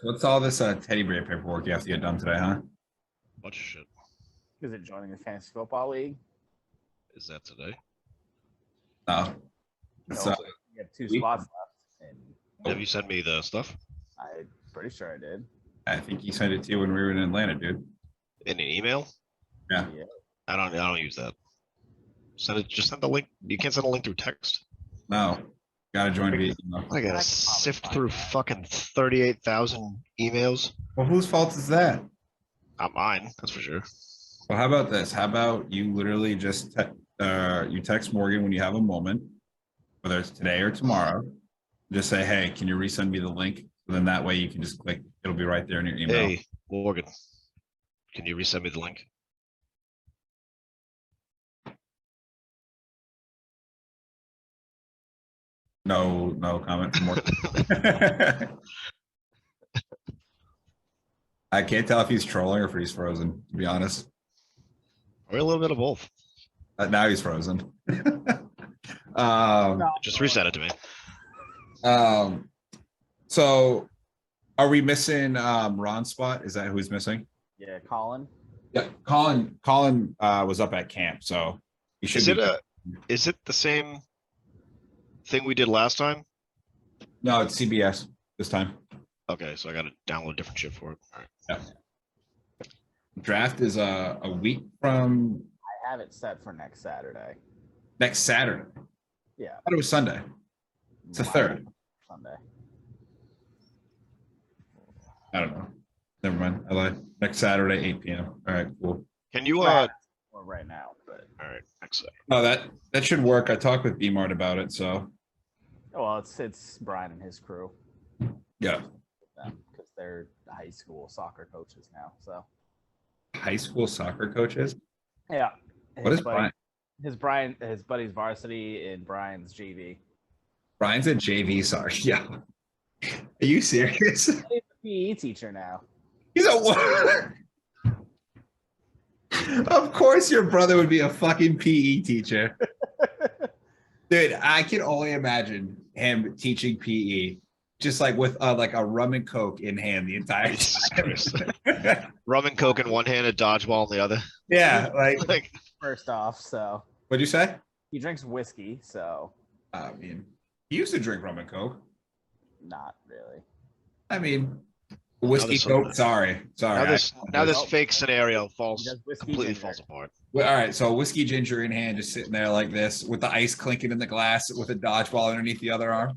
What's all this teddy bear paperwork you have to get done today, huh? Bunch of shit. Is it joining the fantasy football league? Is that today? No. No, So you have 2 we- spots left, and Have you sent me the stuff I'm pretty sure I did. I think he sent it to you when we were in Atlanta, dude. in an email? Yeah. Yeah. I don't use that. Send it. Just send the link. You can't send a link through text. No. Gotta join via email. I gotta I can probably sift find through that. fucking 38,000 emails. Well, whose fault is that? Not mine, that's for sure. Well, how about this? How about you literally just you text Morgan when you have a moment, whether it's today or tomorrow. Just say, hey, can you resend me the link? And then that way you can just click, it'll be right there in your email. Hey, Morgan, can you resend me the link? No comment from Morgan. I can't tell if he's trolling or if he's frozen, to be honest. Or a little bit of both. Now he's frozen. No, Just reset it to me. So are we missing Ron's spot? Is that who's missing? yeah, Colin. Yeah, Colin was up at camp, so he should Is it be. is it the same thing we did last time? No, it's CBS this time. Okay, so I gotta download different shit for it. All right. Draft is a week from I have it set for next Saturday. next Saturday. Yeah. I thought it was Sunday. It's the Wow. third. Sunday. I don't know. Never mind. I lied. Next Saturday, 8 p.m. All right, cool. Can you Or right now, but all right, next Saturday. No, that should work. I talked with B-Mart about it, so well, it's Brian and his crew yeah. because they're high school soccer coaches now. So High school soccer coaches. yeah. What is Brian? His buddy's varsity and Brian's JV. Brian's a JV soccer. Yeah. Are you serious? He's a PE teacher now. He's a what? Of course, your brother would be a fucking PE teacher. Dude, I can only imagine him teaching PE, just like with like a rum and coke in hand the entire Jesus time. Christ. Rum and coke in one hand, a dodgeball in the other. Yeah, like Like, First off, so what'd you say? he drinks whiskey, so I mean, he used to drink rum and coke. not really. I mean, whiskey this- coke. Sorry. now this Oh. fake scenario He falls does whiskey completely ginger. falls apart. Well, all right, so whiskey ginger in hand, just sitting there like this, with the ice clinking in the glass, with a dodgeball underneath the other arm.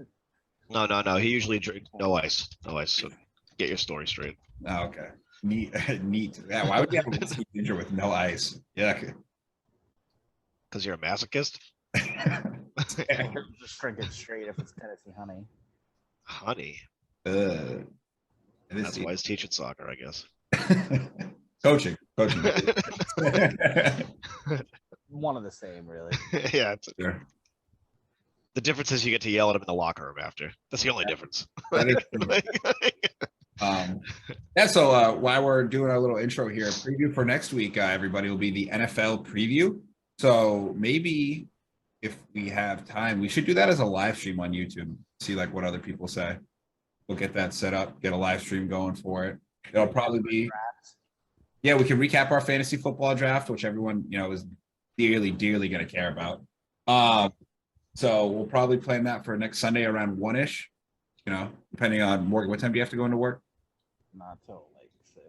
No. He usually drinks no ice. No ice. So get your story straight. Oh, okay, neat, neat. Yeah, why would you have a whiskey ginger with no ice? Yeah. Because you're a masochist? Just drink it straight if it's Tennessee honey. Honey. It is That's why he's teaching soccer, I guess. coaching. One of the same, really. Yeah. Sure. The difference is you get to yell at him in the locker room after. That's the only difference. That is true. Yeah, so while we're doing our little intro here, preview for next week, everybody, will be the NFL preview. So maybe if we have time, we should do that as a live stream on YouTube. See like what other people say. We'll get that set up, get a live stream going for it. It'll probably be, yeah, we can recap our fantasy football draft, which everyone, is dearly going to care about. So we'll probably plan that for next Sunday around 1-ish, depending on Morgan. What time do you have to go into work? Not till like 6.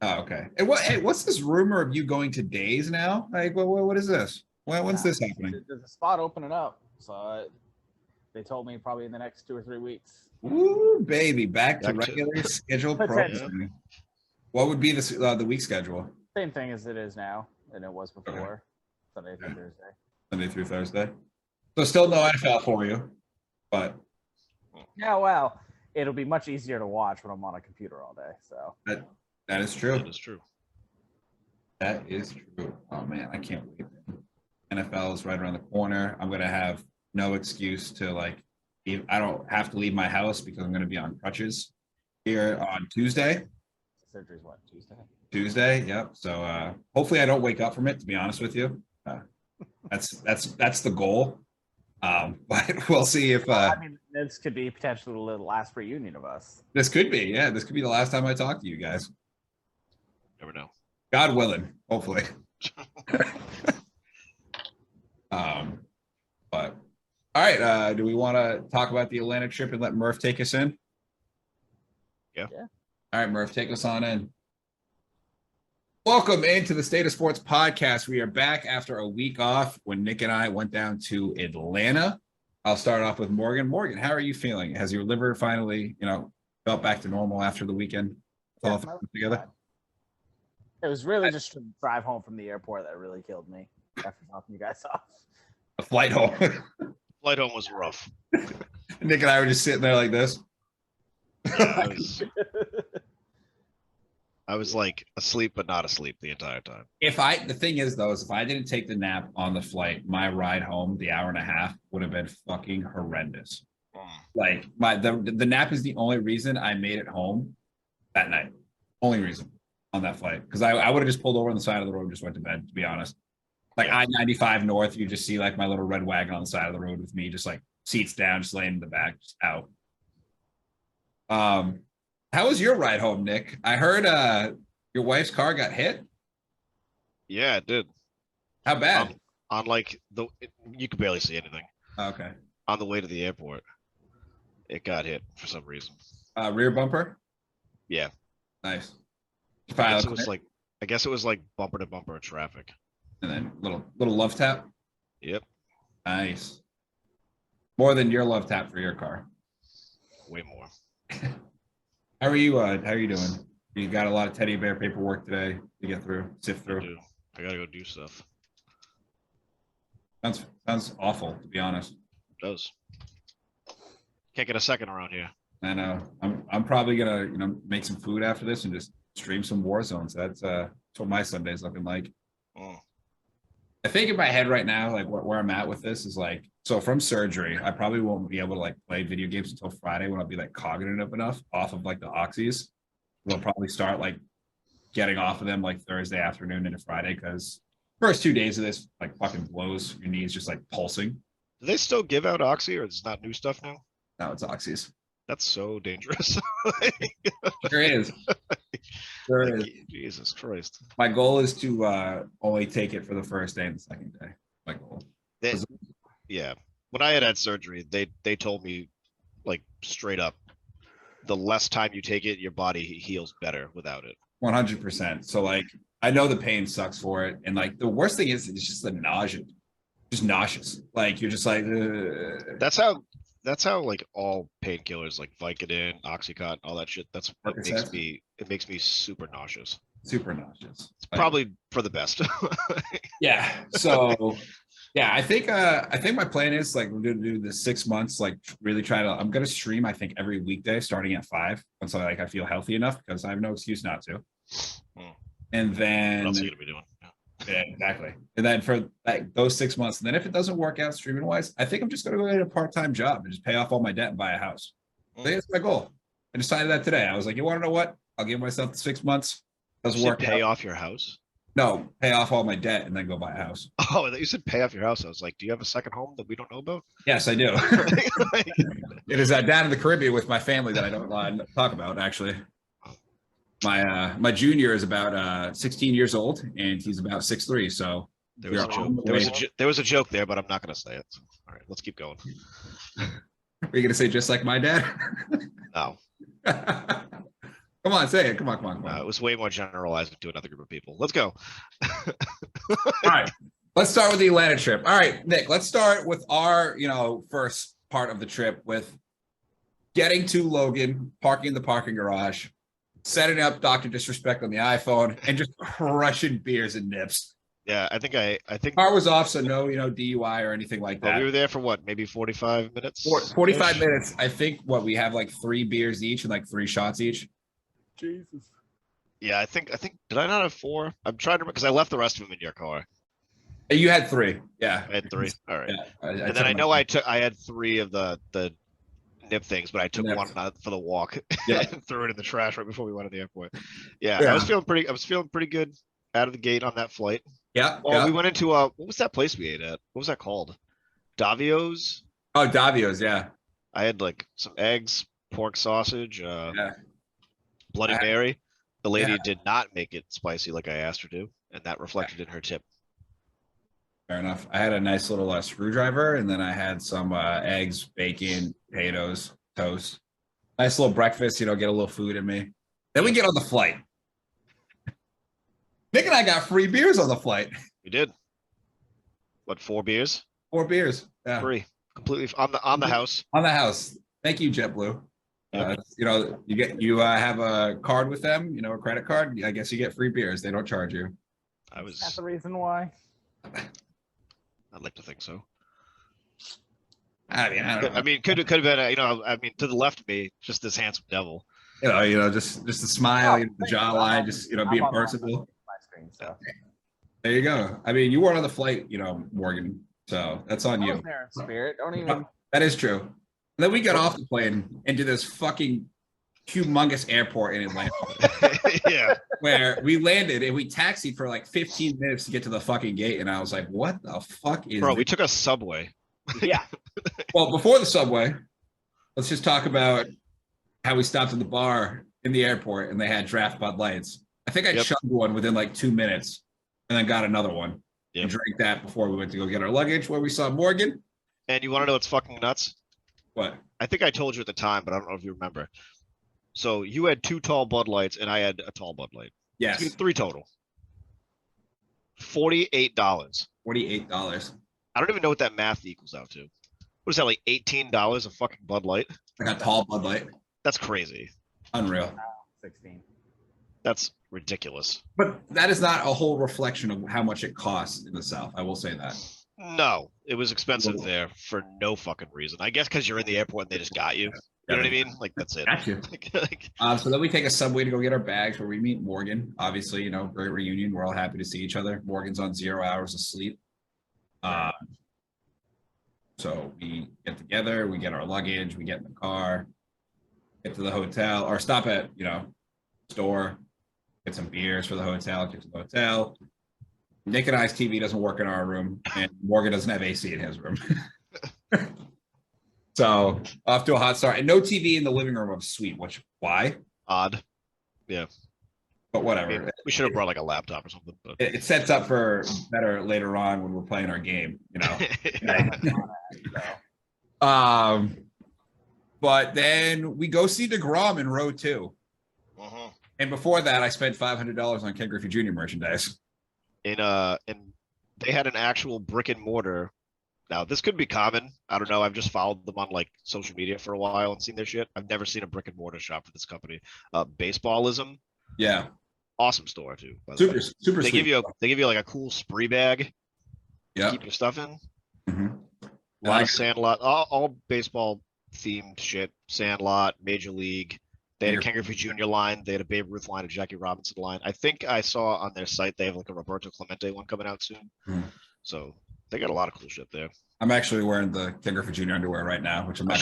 Oh, okay. And what's this rumor of you going to days now? Like, what is this? When's this happening? There's a spot opening up, so they told me probably in the next 2 or 3 weeks. Ooh, baby, back to Back to- regular scheduled Potential. programming. What would be the week schedule? Same thing as it is now, and it was before. Sunday through Thursday. Sunday through Thursday. So still no NFL for you, but Yeah, well, it'll be much easier to watch when I'm on a computer all day. So that is true. That is true. That is true. Oh man, I can't wait. NFL is right around the corner. I'm gonna have no excuse to I don't have to leave my house because I'm gonna be on crutches here on Tuesday. surgery's what, Tuesday? Tuesday, yep. So hopefully I don't wake up from it, to be honest with you. That's the goal. But we'll see if I mean, this could be potentially the last reunion of us. this could be. Yeah, this could be the last time I talk to you guys. Never know. God willing, hopefully. But all right. Do we want to talk about the Atlanta trip and let Murph take us in? Yeah. All right, Murph, take us on in. Welcome into the State of Sports podcast. We are back after a week off when Nick and I went down to Atlanta. I'll start off with Morgan. Morgan, how are you feeling? Has your liver finally, felt back to normal after the weekend? Yeah, All together. It was really just the drive home from the airport that really killed me after dropping you guys off. A flight home. Flight home was rough. Nick and I were just sitting there like this. Yeah, I was like asleep, but not asleep the entire time. The thing is though, is if I didn't take the nap on the flight, my ride home, the hour and a half, would have been fucking horrendous. Like the nap is the only reason I made it home that night. Only reason on that flight. Because I would have just pulled over on the side of the road and just went to bed, to be honest. Like I-95 north, you just see like my little red wagon on the side of the road with me, just like seats down, just laying in the back, just out. How was your ride home, Nick? I heard your wife's car got hit. Yeah, it did. How bad? On like you could barely see anything. Okay. On the way to the airport, it got hit for some reason. Rear bumper? Yeah. Nice. I guess it was like bumper to bumper traffic. And then little love tap. Yep. Nice. More than your love tap for your car. Way more. How are you doing? You got a lot of teddy bear paperwork today to get through, sift through. I gotta go do stuff. Sounds awful, to be honest. It does. Can't get a second around here. I know. I'm probably gonna, make some food after this and just stream some Warzone. So that's what my Sunday's looking like. Oh. I think in my head right now, like where I'm at with this is like, so from surgery, I probably won't be able to like play video games until Friday when I'll be like cognitive enough off of like the oxys. We'll probably start like getting off of them like Thursday afternoon into Friday because first 2 days of this like fucking blows your knees just like pulsing. Do they still give out Oxy or it's not new stuff now? Now it's oxys. That's so dangerous. Sure is. Sure is. Jesus Christ. My goal is to only take it for the first day and the second day. My goal. Yeah. When I had surgery, they told me like straight up, the less time you take it, your body heals better without it. 100%. So like, I know the pain sucks for it. And like, the worst thing is it's just the nausea, just nauseous. Like you're just like, ugh. That's how like all painkillers like Vicodin, Oxycontin, all that shit. That's what it makes me super nauseous. Super nauseous. It's probably for the best. Yeah. So yeah, I think my plan is like we're gonna do the 6 months, like really I'm gonna stream, I think, every weekday starting at 5 once I feel healthy enough because I have no excuse not to. And then What else are you gonna be doing? Yeah, exactly. And then for like those 6 months, and then if it doesn't work out streaming wise, I think I'm just gonna go get a part-time job and just pay off all my debt and buy a house. I think that's my goal. I decided that today. I was like, you want to know what? I'll give myself 6 months. Doesn't work. Pay off your house? No, pay off all my debt and then go buy a house. Oh, I thought you said pay off your house. I was like, do you have a second home that we don't know about? Yes, I do. It is down in the Caribbean with my family that I don't talk about, actually. My junior is about 16 years old and he's about 6'3". So there was a joke there, but I'm not going to say it. So, all right, let's keep going. Are you going to say just like my dad? No. Come on, say it. Come on. It was way more generalized to another group of people. Let's go. All right. Let's start with the Atlanta trip. All right, Nick, let's start with our, first part of the trip with getting to Logan, parking in the parking garage, setting up Dr. Disrespect on the iPhone, and just crushing beers and nips. Yeah, I think car was off, so no, DUI or anything like that. We were there for what, maybe 45 minutes? 45 minutes. I think we have like 3 beers each and like 3 shots each. Jesus. Yeah, I think did I not have 4? I'm trying to remember because I left the rest of them in your car. You had 3. Yeah. I had 3. All right. Yeah, and then I had 3 of the nip things, but I took one for the walk and threw it in the trash right before we went to the airport. Yeah, I was feeling pretty good out of the gate on that flight. Yeah. Well, we went into what was that place we ate at? What was that called? Davio's. Oh, Davio's, yeah. I had like some eggs, pork sausage, Yeah. Bloody I- Mary. The lady yeah. did not make it spicy like I asked her to, and that reflected in her tip. Fair enough. I had a nice little screwdriver, and then I had some eggs, bacon, potatoes, toast. Nice little breakfast, get a little food in me. Then we get on the flight. Nick and I got free beers on the flight. We did. What, 4 beers? 4 beers. Yeah. Free. Completely on the house. On the house. Thank you, JetBlue. You have a card with them, a credit card. I guess you get free beers. They don't charge you. That's the reason why. I'd like to think so. I mean, I don't know. I mean, could have been, to the left of me, just this handsome devil. Just the smile, the jawline, just being I'm on personable. my screen, so. There you go. I mean, you weren't on the flight, Morgan. So that's on I you. was there in spirit. Don't even. That is true. And then we got off the plane into this fucking humongous airport in Atlanta. Yeah. Where we landed and we taxied for like 15 minutes to get to the fucking gate. And I was like, what the fuck is Bro, this? we took a subway. Yeah. Well, before the subway, let's just talk about how we stopped at the bar in the airport and they had draft Bud Lights. I think I Yep. chugged one within like 2 minutes and then got another one Yep. and drank that before we went to go get our luggage where we saw Morgan. And you want to know what's fucking nuts? What? I think I told you at the time, but I don't know if you remember. So you had 2 tall Bud Lights and I had a tall Bud Light. Yes. 3 total. $48. $48. I don't even know what that math equals out to. What is that, like $18 a fucking Bud Light? I got tall Bud Light. That's crazy. Unreal. 16. That's ridiculous. But that is not a whole reflection of how much it costs in the South. I will say that. No, it was expensive there for no fucking reason. I guess because you're in the airport and they just got you. You know what I mean? Like, that's it. Got you. Like, So then we take a subway to go get our bags where we meet Morgan. Obviously, great reunion. We're all happy to see each other. Morgan's on 0 hours of sleep. So we get together, we get our luggage, we get in the car, get to the hotel, or stop at, store, get some beers for the hotel, get to the hotel. Nick and I's TV doesn't work in our room, and Morgan doesn't have AC in his room. So off to a hot start, and no TV in the living room of suite. Why? odd. Yeah. But I whatever. mean, we should have brought like a laptop or something. But It sets up for better later on when we're playing our game. But then we go see DeGrom in row 2. Mhm. And before that, I spent $500 on Ken Griffey Jr. merchandise. And they had an actual brick and mortar. Now this could be common. I don't know. I've just followed them on like social media for a while and seen their shit. I've never seen a brick and mortar shop for this company. Baseballism, Yeah, awesome store too. By the way. super They sweet. give you like a cool spree bag to Yeah. keep your stuff in. Mhm. A lot of Sandlot, all baseball themed shit. Sandlot, Major League. They had a Here. Ken Griffey Jr. line. They had a Babe Ruth line, a Jackie Robinson line. I think I saw on their site they have like a Roberto Clemente one coming out soon. Mhm. So they got a lot of cool shit there. I'm actually wearing the Ken Griffey Jr. underwear right now, which I'm I not.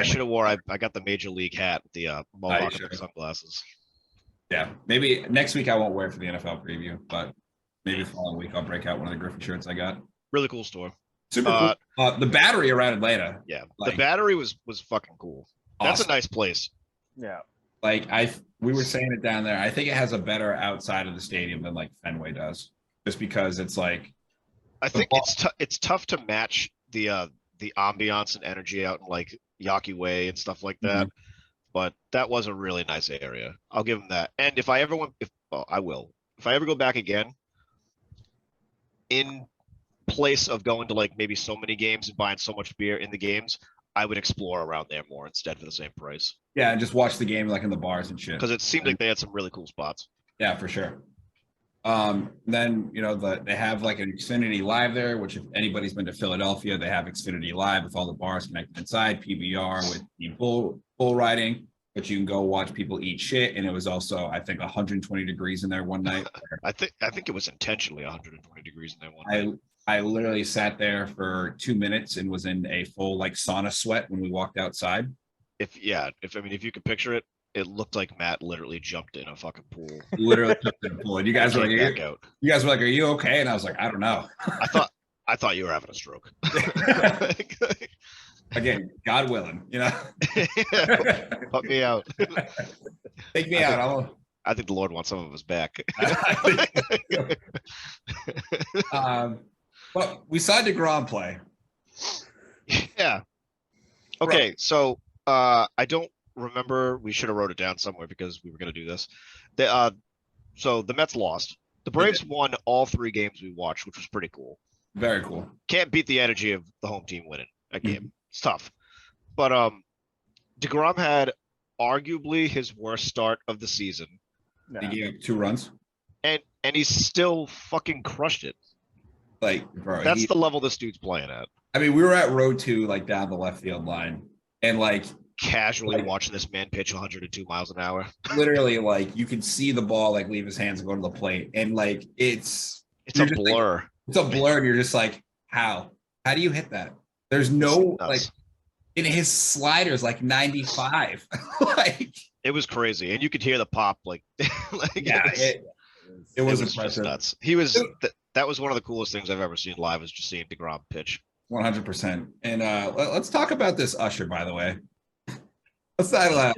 should have wore. I got the Major League hat with the mohawk and should've. the sunglasses. Yeah, maybe next week I won't wear it for the NFL preview, but maybe following week I'll break out one of the Griffey shirts I got. Really cool store. Super cool. The battery around Atlanta. Yeah, Like, the battery was fucking cool. That's a awesome. nice place. Yeah. Like we were saying it down there. I think it has a better outside of the stadium than like Fenway does, just because it's like. I think ball- it's tough to match the ambiance and energy out in like Yawkey Way and stuff like that. But that was a really nice area. I'll give them that. And if I ever I will. If I ever go back again, in place of going to like maybe so many games and buying so much beer in the games, I would explore around there more instead for the same price. Yeah, and just watch the game like in the bars and shit. Because it seemed like they had some really cool spots. Yeah, for sure. Then they have like an Xfinity Live there, which if anybody's been to Philadelphia, they have Xfinity Live with all the bars connected inside, PBR with the bull riding, but you can go watch people eat shit. And it was also, I think, 120 degrees in there one night. I think it was intentionally 120 degrees in there one night. I literally sat there for 2 minutes and was in a full like sauna sweat when we walked outside. If you could picture it, it looked like Matt literally jumped in a fucking pool. Literally jumped in a pool. And you guys were Came like, back out. "Are you okay?" And I was like, "I don't know." I I thought you were having a stroke. Again, God willing, you know. Put me out. Take me out. I think the Lord wants some of us back. But we saw DeGrom play. Yeah. Okay, so I don't remember. We should have wrote it down somewhere because we were going to do this. So the Mets lost. The Braves won all 3 games we watched, which was pretty cool. Very cool. Can't beat the energy of the home team winning a game. It's tough. But DeGrom had arguably his worst start of the season. He gave up 2 runs. And he still fucking crushed it. Like, bro, that's the level this dude's playing at. I mean, we were at row 2, like down the left field line, and like casually watching this man pitch 102 miles an hour. Literally, like you can see the ball like leave his hands and go to the plate, and like it's a blur. Like, it's a blur, and you're just like, how do you hit that? There's no like, in his sliders like 95. Like it was crazy, and you could hear the pop. Like, yeah, it was impressive. Nuts. He was. That was one of the coolest things I've ever seen live. Was just seeing DeGrom pitch. 100%. And let's talk about this Usher, by the way. Let's not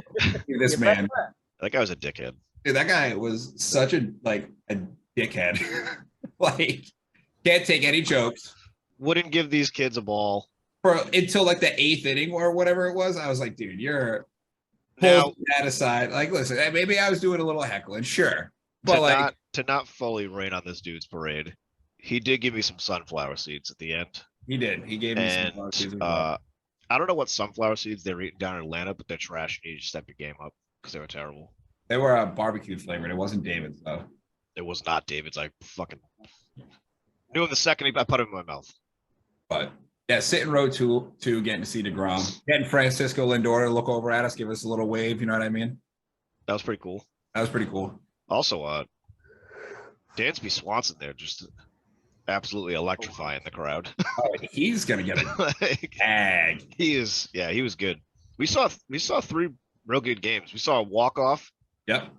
this man. That guy was a dickhead. Dude, that guy was such a dickhead. Like, can't take any jokes. Wouldn't give these kids a ball until like the 8th inning or whatever it was. I was like, dude, you're now that aside. Like, listen, maybe I was doing a little heckling, sure, but to not fully rain on this dude's parade. He did give me some sunflower seeds at the end. He did. He gave me sunflower seeds. I don't know what sunflower seeds they were eating down in Atlanta, but they're trash. You need to step your game up because they were terrible. They were barbecue flavored. It wasn't David's though. It was not David's. I fucking knew him the second I put him in my mouth. But yeah, sitting row 2, getting to see DeGrom, getting Francisco Lindor to look over at us, give us a little wave. You know what I mean? That was pretty cool. Also, Dansby Swanson there just absolutely electrifying the crowd. Oh, he's gonna get a tag. He is. Yeah, he was good. We saw 3 real good games. We saw a walk off. Yep.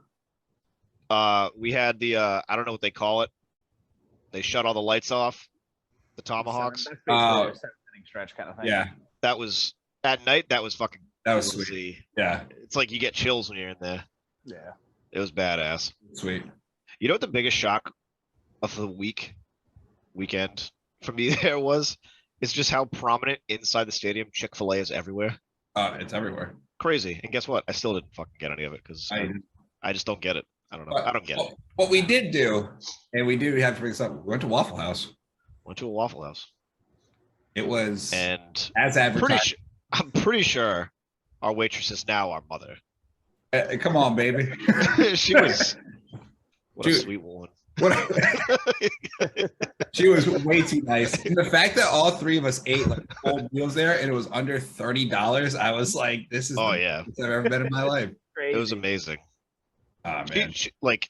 We had the I don't know what they call it. They shut all the lights off. The Tomahawks. Stretch kind of thing. Yeah. That was at night. That was fucking. That was sweet. Yeah. It's like you get chills when you're in there. Yeah. It was badass. Sweet. You know what the biggest shock of the weekend for me there was? It's just how prominent inside the stadium Chick-fil-A is everywhere. It's everywhere. Crazy. And guess what? I still didn't fucking get any of it because I just don't get it. I don't know. I don't get it. What we did do, and we do have to bring this up, we went to Waffle House. Went to a Waffle House. It was and as advertised. I'm pretty sure our waitress is now our mother. Come on, baby. She was what a sweet woman. She was way too nice. And the fact that all 3 of us ate like full meals there and it was under $30, I was like, this is the best I've ever been in my life. It was amazing. Oh man. Like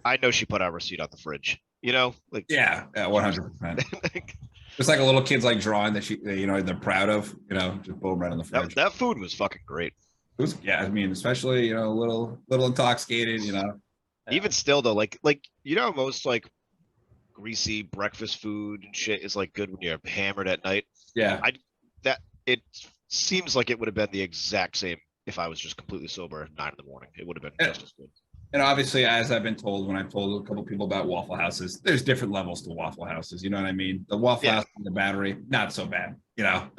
I know she put our receipt on the fridge. You know, like 100%. Just like a little kid's like drawing that they're proud of, just boom right on the fridge. That food was fucking great. It was, I mean, especially a little intoxicated, Even still though, like most like greasy breakfast food and shit is like good when you're hammered at night. Yeah. It seems like it would have been the exact same if I was just completely sober at 9 in the morning. It would have been just as good. And obviously, as I've been told when I've told a couple people about Waffle Houses, there's different levels to Waffle Houses. You know what I mean? The Waffle House and the Battery, not so bad. No.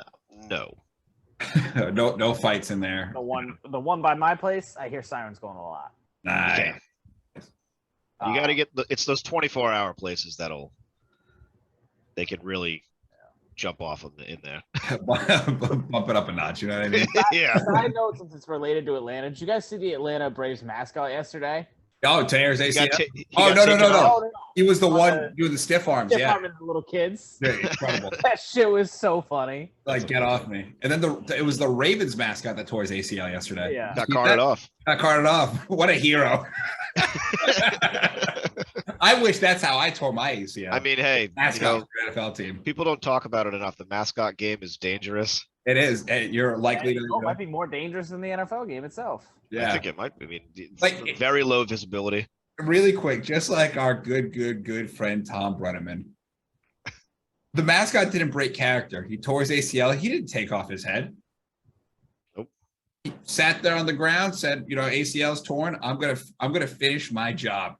No fights in there. The one by my place, I hear sirens going a lot. Nice. Yeah. You got to get it's those 24-hour places they can really jump off in there. Bump it up a notch, you know what I mean? Yeah. Side note, since it's related to Atlanta, did you guys see the Atlanta Braves mascot yesterday? Oh, Tears ACL. No. He was the one doing the stiff arms. Stiff arming the little kids. Yeah, incredible. That shit was so funny. Like, get off me. And then it was the Ravens mascot that tore his ACL yesterday. Yeah. Got carted off. What a hero. I wish that's how I tore my ACL. I mean, hey, mascot for NFL team. People don't talk about it enough. The mascot game is dangerous. It is. You're likely to. It might be more dangerous than the NFL game itself. Yeah, I think it might be. I mean, it's very low visibility. Really quick, just like our good friend Tom Brenneman. The mascot didn't break character. He tore his ACL. He didn't take off his head. Nope. He sat there on the ground, said, ACL's torn. I'm gonna finish my job.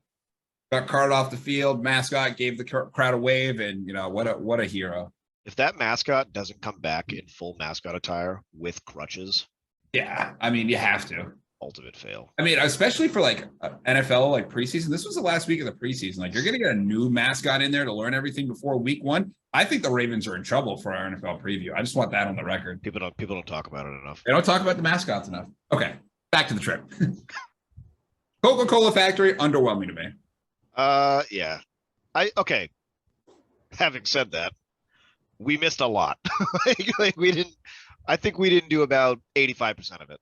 Got carted off the field. Mascot gave the crowd a wave, and what a hero. If that mascot doesn't come back in full mascot attire with crutches, Yeah, I mean, you have to. ultimate fail. I mean, especially for like NFL, like preseason. This was the last week of the preseason. Like, you're gonna get a new mascot in there to learn everything before week 1. I think the Ravens are in trouble for our NFL preview. I just want that on the record. People don't talk about it enough. They don't talk about the mascots enough. Okay, back to the trip. Coca-Cola Factory, underwhelming to me. Yeah. Okay. Having said that, we missed a lot. I think we didn't do about 85% of it.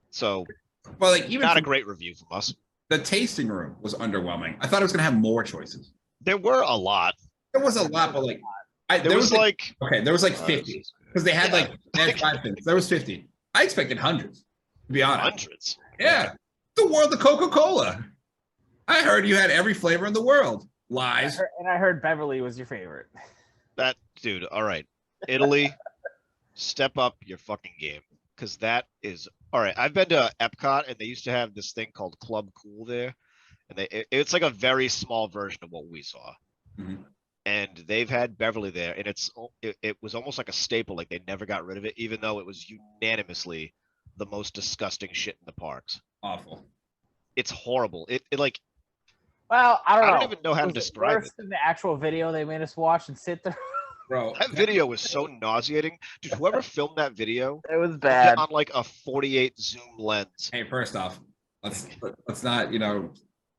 So Well, like even not a great review from us. the tasting room was underwhelming. I thought it was gonna have more choices. There were a lot. There was a lot, but like There was like there was like 50 because they had they had 5 things. There was 50. I expected hundreds, to be honest. hundreds. Yeah, the world of Coca-Cola. I heard you had every flavor in the world. Lies. I heard Beverly was your favorite. That dude, all right. Italy, step up your fucking game. Cause that is all right. I've been to Epcot and they used to have this thing called Club Cool there. And it's like a very small version of what we saw. Mhm. And they've had Beverly there, and it was almost like a staple. Like they never got rid of it, even though it was unanimously the most disgusting shit in the parks. Awful. It's horrible. It like Well, I don't know. I don't even know how to Was describe worse than the actual video they made us watch and sit there. Bro, that video was so nauseating. Dude, whoever filmed that video It was did bad. it on like a 48 zoom lens. hey, first off, let's not,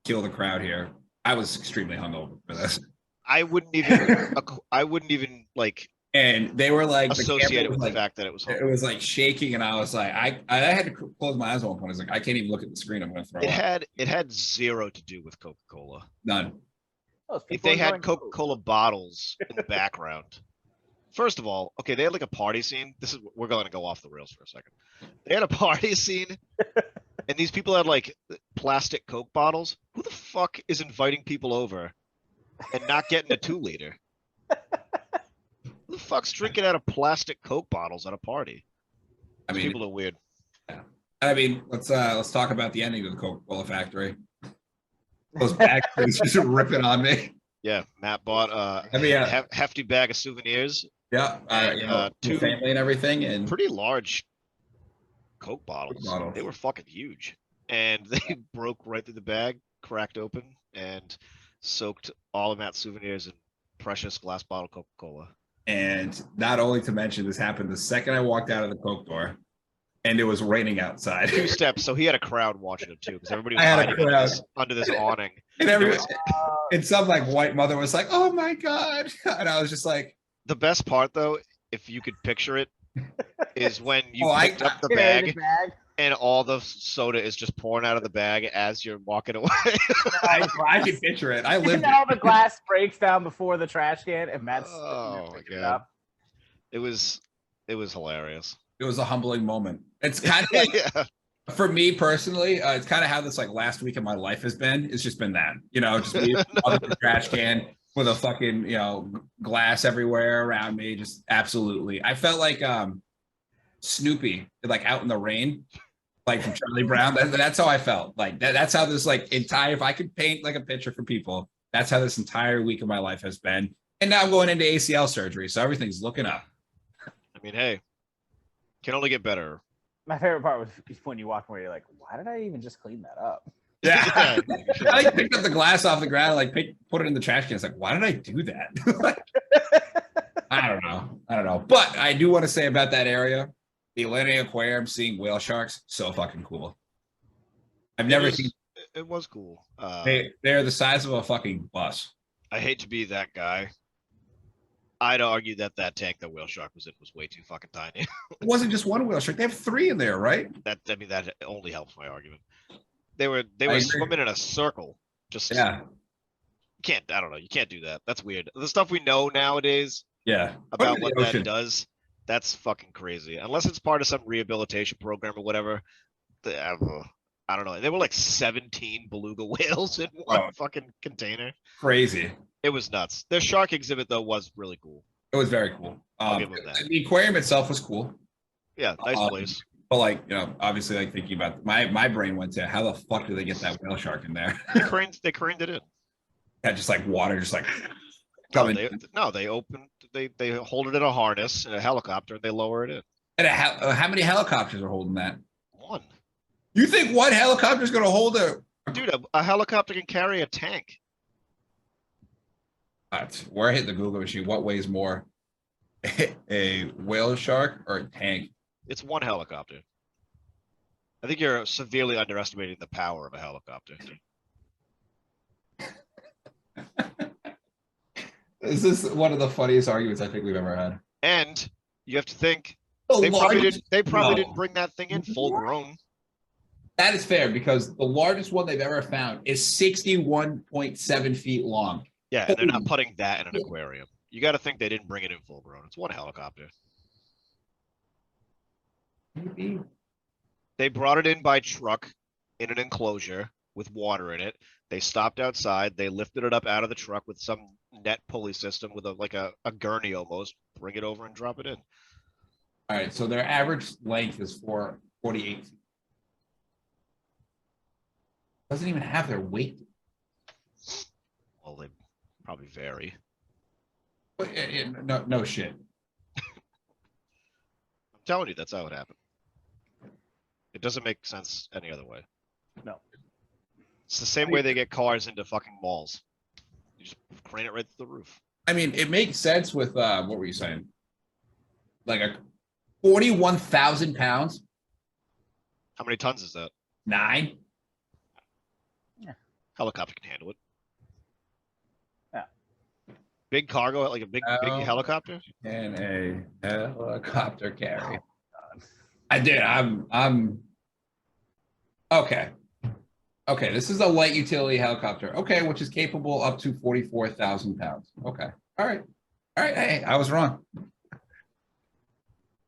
kill the crowd here. I was extremely hungover for this. I wouldn't even like And they were like associate it with was the fact that it was it was like shaking, and I was like, I had to close my eyes at one point. I was like, I can't even look at the screen. I'm gonna throw it up. had zero to do with Coca-Cola. None. Those If people they had enjoying food. Coca-Cola bottles in the background. First of all, okay, they had like a party scene. We're going to go off the rails for a second. They had a party scene, and these people had like plastic Coke bottles. Who the fuck is inviting people over and not getting a 2-liter? Who the fuck's drinking out of plastic Coke bottles at a party? I mean, People are weird. let's talk about the ending of the Coca-Cola Factory. Those bags just ripping on me. Yeah, Matt bought hefty bag of souvenirs, Yeah, two family and everything, and pretty large Coke bottles. bottles. They were fucking huge, and they broke right through the bag, cracked open, and soaked all of Matt's souvenirs in precious glass bottle Coca-Cola. And not only to mention, this happened the second I walked out of the Coke door, and it was raining outside. 2 steps, so he had a crowd watching him too, because everybody was I had a hiding crowd. under this awning. And There was- and some like white mother was like, "Oh my god!" And I was just like, The best part, though, if you could picture it, is when you Oh, picked up the Yeah, the bag bag. and all the soda is just pouring out of the bag as you're walking away. I can picture it. I And lived all it. the glass breaks down before the trash can, and Matt's Oh my picking it God. up. It was hilarious. It was a humbling moment. It's kind of like, Yeah. for me personally, it's kind of how this like last week of my life has been. It's just been that, just me under the trash can with a fucking, glass everywhere around me. Just absolutely. I felt like Snoopy, like out in the rain, like from Charlie Brown. That's how I felt. Like that's how this like entire, if I could paint like a picture for people, that's how this entire week of my life has been. And now I'm going into ACL surgery, so everything's looking up. I mean, hey, can only get better. My favorite part was when you walk away, you're like, why did I even just clean that up? Yeah. I like picked up the glass off the ground, like put it in the trash can. It's like, why did I do that? I don't know. But I do want to say about that area, the Atlantic Aquarium, seeing whale sharks, so fucking cool. I've never seen. It was cool. They're the size of a fucking bus. I hate to be that guy. I'd argue that tank that Whale Shark was in was way too fucking tiny. It wasn't just one whale shark. They have 3 in there, right? That only helps my argument. They were agree. swimming in a circle. Just Yeah. I don't know. You can't do that. That's weird. The stuff we know nowadays Yeah. about Put what them in the that ocean. does, that's fucking crazy. Unless it's part of some rehabilitation program or whatever. I don't know. There were like 17 beluga whales in one Oh. fucking container. Crazy. It was nuts. Their shark exhibit though was really cool. It was very cool. I'll give 'em that. The aquarium itself was cool. Yeah, nice Um, place. But like, obviously like thinking about my brain went to how the fuck did they get that whale shark in there? They craned it in. Yeah, just like water, just like No, coming. they opened, they hold it in a harness in a helicopter and they lower it in. And how many helicopters are holding that? One. You think one helicopter is going to hold a? Dude, a helicopter can carry a tank. We're hitting the Google machine. What weighs more, a whale shark or a tank? It's one helicopter. I think you're severely underestimating the power of a helicopter. This is one of the funniest arguments I think we've ever had. And you have to think The they probably largest- didn't no. bring that thing in full grown. That is fair because the largest one they've ever found is 61.7 feet long. Yeah, and they're not Holy putting that in an aquarium. You got to think they didn't bring it in full grown. It's one helicopter. Maybe. They brought it in by truck in an enclosure with water in it. They stopped outside. They lifted it up out of the truck with some net pulley system with a gurney almost. Bring it over and drop it in. All right, so their average length is 48. Doesn't even have their weight. Well, they probably vary. But no shit. I'm telling you, that's how it happened. It doesn't make sense any other way. No. It's the same way they get cars into fucking malls. You just crane it right to the roof. I mean, it makes sense with what were you saying? Like a 41,000 pounds, How many tons is that? 9. Helicopter can handle it. Yeah. Big cargo, like a big Oh. helicopter? And a helicopter carry. God. I did. I'm okay. Okay, this is a light utility helicopter. Okay, which is capable up to 44,000 pounds. Okay. All right. Hey, I was wrong.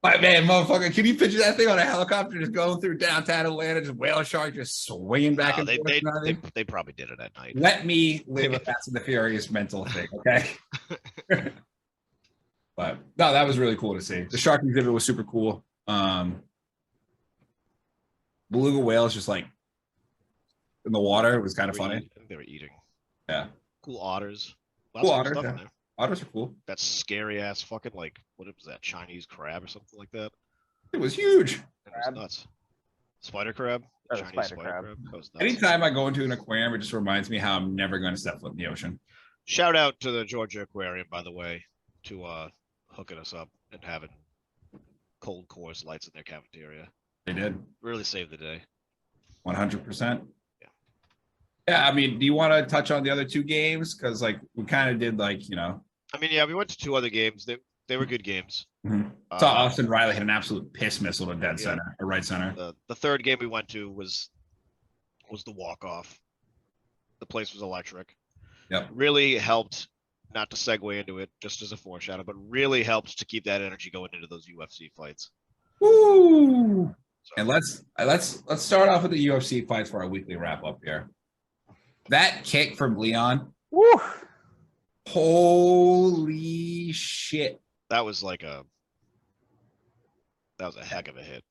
My man, motherfucker, can you picture that thing on a helicopter just going through downtown Atlanta, just whale shark just swinging back No, and they, forth? they, and everything? they probably did it at night. Let me live a Fast and the Furious mental thing, okay? But no, that was really cool to see. The shark exhibit was super cool. Beluga whales just like in the water. It was kind of They were funny. eating- They were eating. Yeah. Cool otters. Cool Lots of otters, stuff in yeah. there. Otters are cool. That scary ass fucking like, what was that, Chinese crab or something like that? It was huge. That was Crab? nuts. Spider crab? Oh, Chinese spider crab. That was nuts. Anytime I go into an aquarium, it just reminds me how I'm never going to step foot in the ocean. Shout out to the Georgia Aquarium, by the way, to hooking us up and having cold Coors lights in their cafeteria. They did Really saved the day. 100%. Yeah. Yeah, I mean, do you want to touch on the other two games? Because like we kind of did like I mean, yeah, we went to 2 other games. They were good games. Mhm. Uh, saw Austin Riley hit an absolute piss missile to dead Yeah. center or right center. the third game we went to was the walk off. The place was electric. Yep. Really helped, not to segue into it, just as a foreshadow, but really helped to keep that energy going into those UFC fights. Woo! So, And let's start off with the UFC fights for our weekly wrap up here. That kick from Leon, Woo! holy shit! that was a heck of a hit.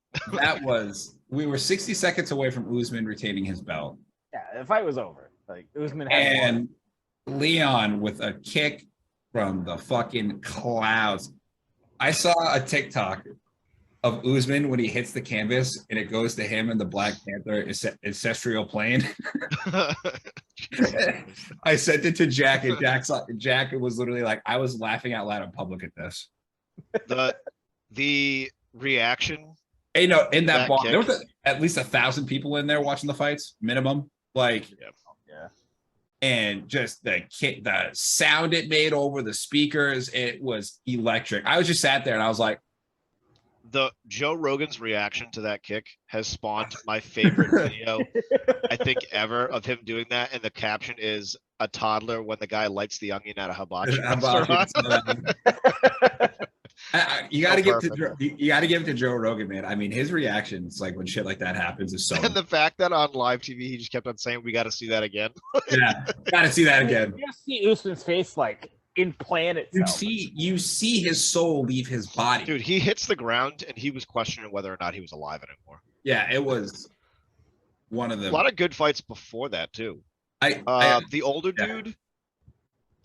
We were 60 seconds away from Usman retaining his belt, Yeah, the fight was over. Like Usman had won. and Leon with a kick from the fucking clouds. I saw a TikTok of Usman when he hits the canvas and it goes to him and the Black Panther ancestral plane. I sent it to Jack, and Jack was literally like, I was laughing out loud in public at this. The reaction, Hey, no, in that That bar, kick. there was at least 1,000 people in there watching the fights, minimum. Like, Yeah. and just the kick, the sound it made over the speakers, it was electric. I was just sat there and I was like, the Joe Rogan's reaction to that kick has spawned my favorite video I think ever of him doing that, and the caption is a toddler when the guy lights the onion at a hibachi restaurant. You got to give it to perfect. you got to give it to Joe Rogan, man. I mean, his reactions, like when shit like that happens, is so. And the fact that on live TV he just kept on saying we got to see that again. Yeah, got to see that again. You see Usman's face like implant itself. You see his soul leave his body. Dude, he hits the ground and he was questioning whether or not he was alive anymore. Yeah, it was one of A the. lot of good fights before that too. I The older yeah. dude.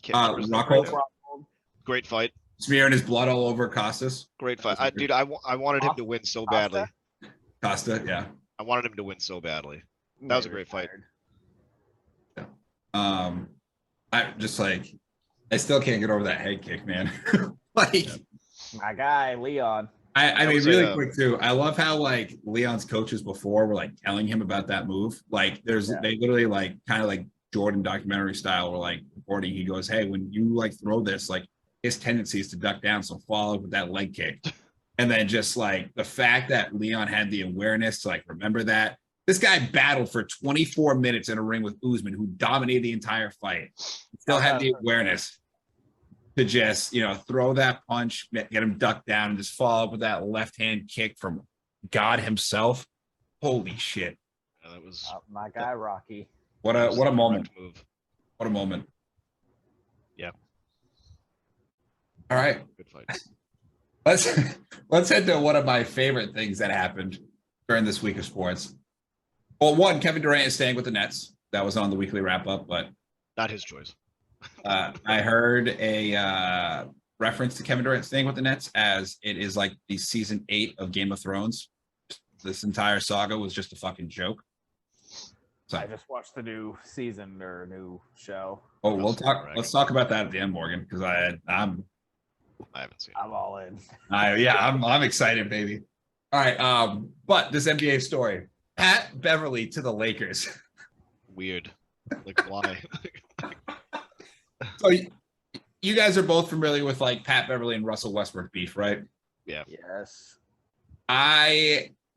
Can't remember his name Rockhold? right now. Great fight. Smearing his blood all over Costas. Great fight. Dude, I wanted him to win so badly. Costa, yeah. I wanted him to win so badly. That was a great fight. I just like, I still can't get over that head kick, man. Like, My guy, Leon. I mean, was really a- quick too. I love how like Leon's coaches before were like telling him about that move. Like, they literally like kind of like Jordan documentary style were like reporting. He goes, "Hey, when you like throw this, like his tendency is to duck down, so follow with that leg kick." And then just like the fact that Leon had the awareness to like remember that. This guy battled for 24 minutes in a ring with Usman, who dominated the entire fight. Still had the awareness to just, throw that punch, get him ducked down, and just follow up with that left hand kick from God himself. Holy shit! Yeah, that was My guy, Rocky. What that was a the moment! correct move. What a moment! Yeah. All right, Good fight. let's head to one of my favorite things that happened during this week of sports. Well, one, Kevin Durant is staying with the Nets. That was on the weekly wrap up, but Not his choice. I heard a reference to Kevin Durant staying with the Nets as it is like the season 8 of Game of Thrones. This entire saga was just a fucking joke. So, I just watched the new season or new show. we'll talk. Let's talk about that at the end, Morgan, because I'm I haven't seen I'm all in. I'm excited, baby. All right, but this NBA story: Pat Beverly to the Lakers. it. Weird. Like why? So you guys are both familiar with like Pat Beverly and Russell Westbrook beef, right? Yes.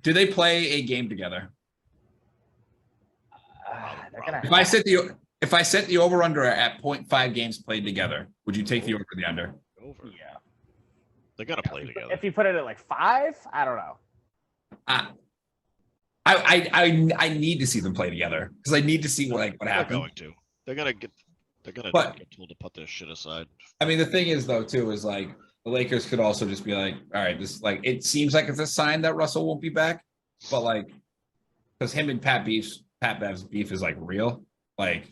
Do they play a game together? They're gonna If I set the over under at 0.5 games played together, would you take the over or the under? Over. Yeah. They're gonna play together. If you put it at like 5, I don't know. I need to see them play together because I need to see what They're happens. going to. They're gonna But- get told to put their shit aside. I mean, the thing is though, too, is like the Lakers could also just be like, all right, this like it seems like it's a sign that Russell won't be back, but like because him and Pat Bev's beef is like real. Like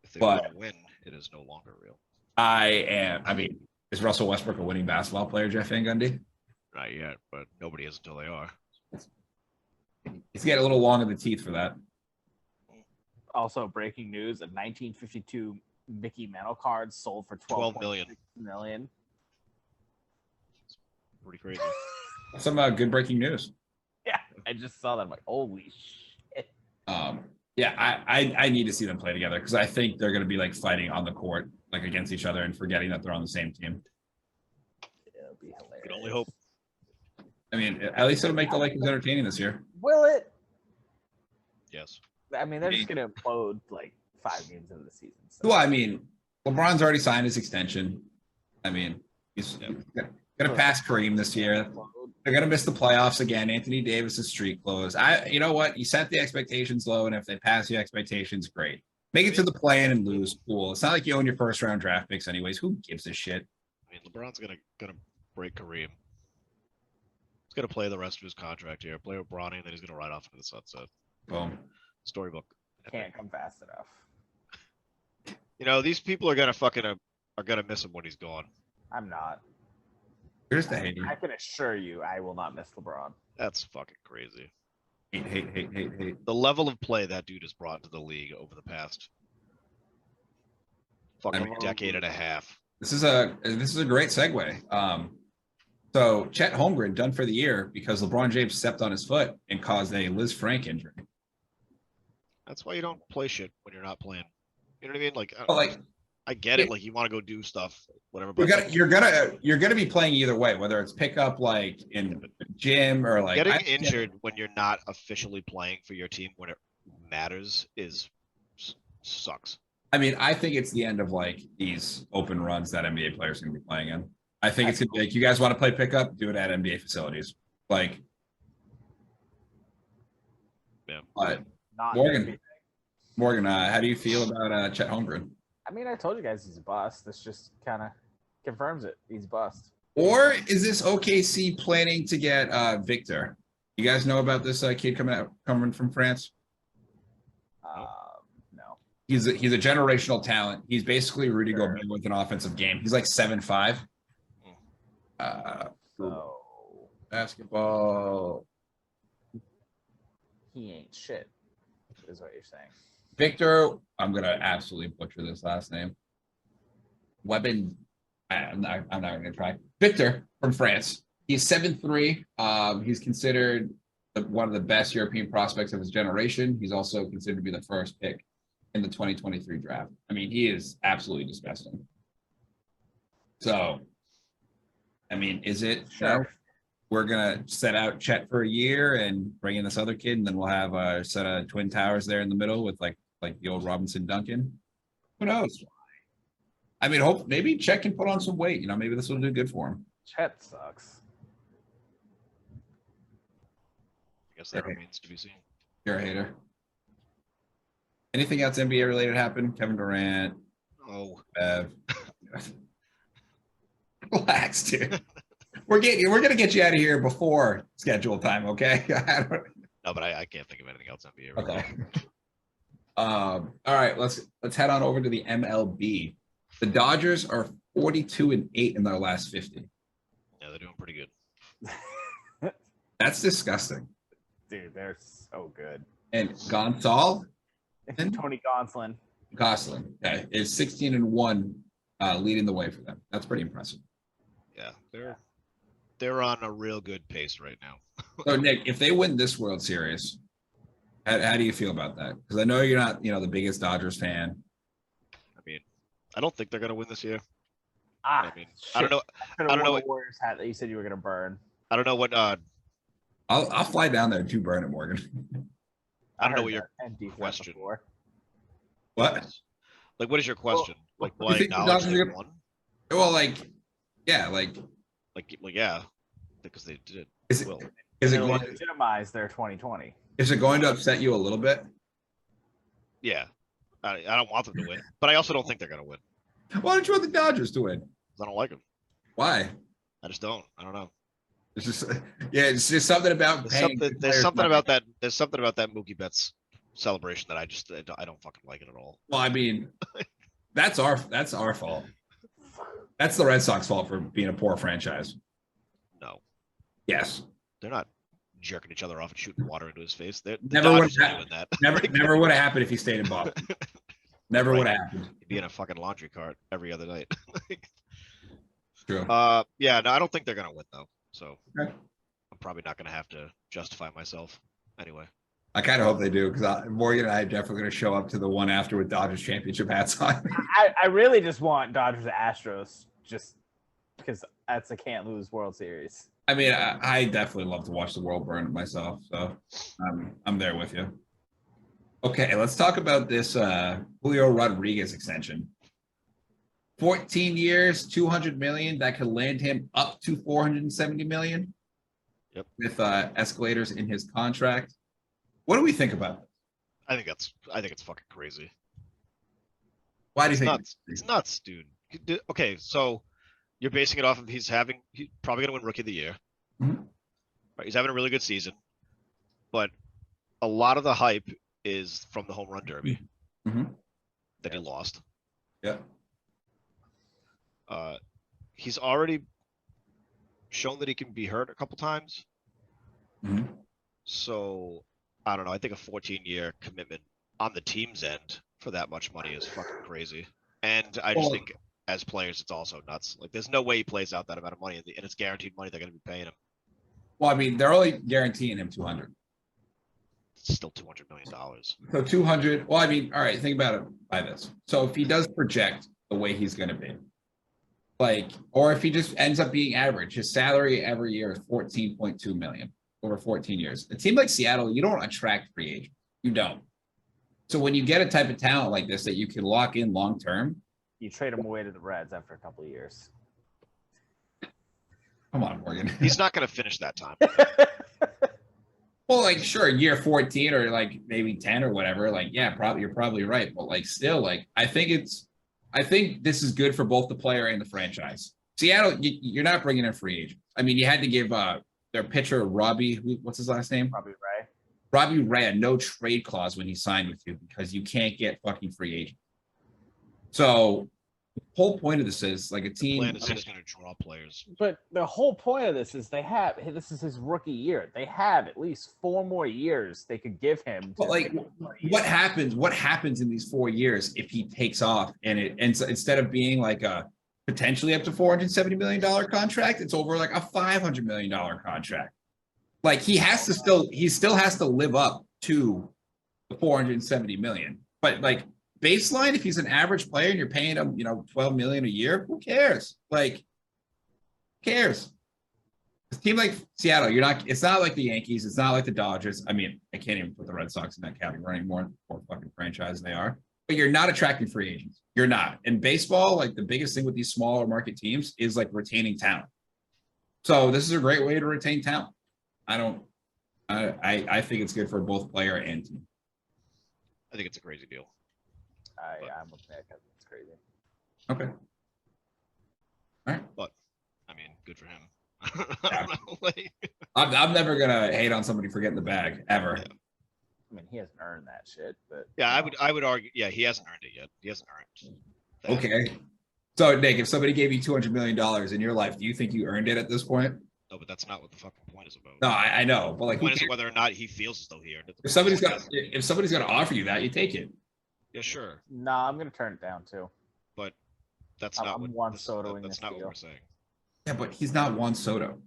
If they But- want to win, it is no longer real. I mean, is Russell Westbrook a winning basketball player, Jeff Van Gundy? Not yet, but nobody is until they are. He's getting a little long in the teeth for that. Also, breaking news: a 1952 Mickey Mantle card sold for 12 million. million. Pretty crazy. Some good breaking news. Yeah, I just saw that. I'm like, holy shit! Yeah, I need to see them play together because I think they're going to be like fighting on the court, like against each other, and forgetting that they're on the same team. It'll be hilarious. Can only hope. I mean, at least it'll make the Lakers entertaining this year. Will it? Yes. I mean, they're just gonna implode like 5 games into the season. So. Well, I mean, LeBron's already signed his extension. I mean, he's going to pass Kareem this year. They're going to miss the playoffs again. Anthony Davis' streak closed. You know what? You set the expectations low, and if they pass the expectations, great. Make it to the play-in and lose. Cool. It's not like you own your first-round draft picks anyways. Who gives a shit? I mean, LeBron's gonna break Kareem. He's gonna play the rest of his contract here. Play with Bronny, and then he's gonna ride off into the sunset. Boom. Storybook. Can't come fast enough. You know, these people are gonna miss him when he's gone. I'm not. Here's the hater. I can assure you, I will not miss LeBron. That's fucking crazy. Hate. The level of play that dude has brought to the league over the past fucking decade and a half. This is a great segue. So Chet Holmgren done for the year because LeBron James stepped on his foot and caused a Liz Frank injury. That's why you don't play shit when you're not playing. You know what I mean? Like, But like I get it. Like, you want to go do stuff, whatever. you're gonna be playing either way, whether it's pickup like in the gym or like getting injured when you're not officially playing for your team when it matters sucks. I mean, I think it's the end of like these open runs that NBA players are gonna be playing in. I think it's gonna be like, you guys want to play pickup, do it at NBA facilities. Like, Yeah. but Not Morgan. NBA. Morgan, how do you feel about Chet Holmgren? I mean, I told you guys he's a bust. This just kind of confirms it. He's a bust. Or is this OKC planning to get Victor? You guys know about this kid coming from France? No. He's a generational talent. He's basically Rudy Sure. Gobert with an offensive game. He's like 7'5". So Basketball. he ain't shit, is what you're saying. Victor, I'm gonna absolutely butcher this last name. Webin, I'm not gonna try. Victor from France. He's 7'3". He's considered one of the best European prospects of his generation. He's also considered to be the first pick in the 2023 draft. I mean, he is absolutely disgusting. So, I mean, is it? Sure. We're gonna set out Chet for a year and bring in this other kid, and then we'll have a set of twin towers there in the middle with like the old Robinson Duncan. Who knows? I mean, hope maybe Chet can put on some weight. You know, maybe this will do good for him. Chet sucks. I guess that Okay. remains to be seen. You're a hater. Anything else NBA related happen? Kevin Durant, Oh, relax, dude. We're gonna get you out of here before schedule time, okay? no, but I can't think of anything else NBA. Okay. related. All right, let's head on over to the MLB. The Dodgers are 42-8 in their last 50. Yeah, they're doing pretty good. That's disgusting. Dude, they're so good. And Gonzalez Tony Gonsolin. Gosselin is 16-1, leading the way for them. That's pretty impressive. Yeah, they're on a real good pace right now. So Nick, if they win this World Series, how do you feel about that? Because I know you're not, the biggest Dodgers fan. I mean, I don't think they're gonna win this year. Ah, I mean, I don't know. I don't know the what- Warriors hat that you said you were gonna burn. I don't know what. I'll fly down there to burn it, Morgan. I don't know heard what your that empty threat question- before. What? Like, what is your question? Like, will you I think the acknowledge Dodgers they are gonna- won? Well, yeah, Yeah, because they did. is it Will. is it It'll going legitimize their 2020. is it going to upset you a little bit? Yeah, I don't want them to win, but I also don't think they're gonna win. Why don't you want the Dodgers to win? 'Cause I don't like them. Why? I just don't. I don't know. It's just it's just something about There's paying. something, there's something about that. There's something about that Mookie Betts celebration that I don't fucking like it at all. Well, I mean, that's our fault. That's the Red Sox fault for being a poor franchise. No, Yes, they're not jerking each other off and shooting water into his face. The Never Dodgers would are ha- doing that. never would have happened if he stayed in Boston. Never Right. would have happened. He'd be in a fucking laundry cart every other night. True. Yeah, no, I don't think they're gonna win though. So Okay. I'm probably not gonna have to justify myself anyway. I kind of hope they do because Morgan and I are definitely going to show up to the one after with Dodgers championship hats on. I really just want Dodgers Astros just because that's a can't lose World Series. I mean, I definitely love to watch the world burn myself, so I'm there with you. Okay, let's talk about this Julio Rodriguez extension. 14 years, 200 million. That could land him up to 470 million. Yep. With escalators in his contract. What do we think about this? I think it's fucking crazy. Why do you It's think? nuts. It's nuts, dude. Okay, so you're basing it off of he's probably gonna win Rookie of the Year. Mhm. Right, he's having a really good season, but a lot of the hype is from the home run derby Mhm. that he lost. Yeah. He's already shown that he can be hurt a couple times. Mhm. So I don't know. I think a 14-year commitment on the team's end for that much money is fucking crazy. And I just Well- think as players, it's also nuts. Like there's no way he plays out that amount of money, and it's guaranteed money they're going to be paying him. Well, I mean, they're only guaranteeing him 200. It's still $200 million. So 200. Well, I mean, all right, think about it by this. So if he does project the way he's going to be, or if he just ends up being average, his salary every year is 14.2 million over 14 years. A team like Seattle, you don't attract free agents. You don't. So when you get a type of talent like this that you can lock in long term, You trade him away to the Reds after a couple of years. Come on, Morgan. He's not going to finish that time. Well, like, sure, year 14 or like maybe 10 or whatever. Like, yeah, probably you're probably right. But like, still, like, I think this is good for both the player and the franchise. Seattle, you're not bringing in free agents. I mean, you had to give their pitcher Robbie, what's his last name? Robbie Ray. Robbie Ray had no trade clause when he signed with you because you can't get fucking free agents. So the whole point of this is like a team. Plan is just going to draw players. But the whole point of this is this is his rookie year. They have at least 4 more years they could give him. But like, what happens? What happens in these 4 years if he takes off and instead of being like a potentially up to $470 million contract, it's over like a $500 million contract. Like he still has to live up to the 470 million. But like baseline, if he's an average player and you're paying him, 12 million a year, who cares? Like, who cares? A team like Seattle, it's not like the Yankees, it's not like the Dodgers. I mean, I can't even put the Red Sox in that category anymore. Poor fucking franchise they are. But you're not attracting free agents. You're not. In baseball, like the biggest thing with these smaller market teams is like retaining talent. So this is a great way to retain talent. I think it's good for both player and team. I think it's a crazy deal. I'm with Nick. I think it's crazy. Okay. All right. But I mean, good for him. Yeah. Like, I'm never gonna hate on somebody for getting the bag ever. Yeah. I mean, he hasn't earned that shit, but yeah, I would argue. Yeah, he hasn't earned it yet. He hasn't earned that. Okay. So Nick, if somebody gave you $200 million in your life, do you think you earned it at this point? No, but that's not what the fucking point is about. No, I know, but like, The point is whether or not he feels as though he earned it. if somebody's gonna offer you that, you take it. Yeah, sure, nah, I'm gonna turn it down too. but that's I'm not what Juan this- Soto-ing that's this not what deal. we're saying. Yeah, but he's not Juan Soto.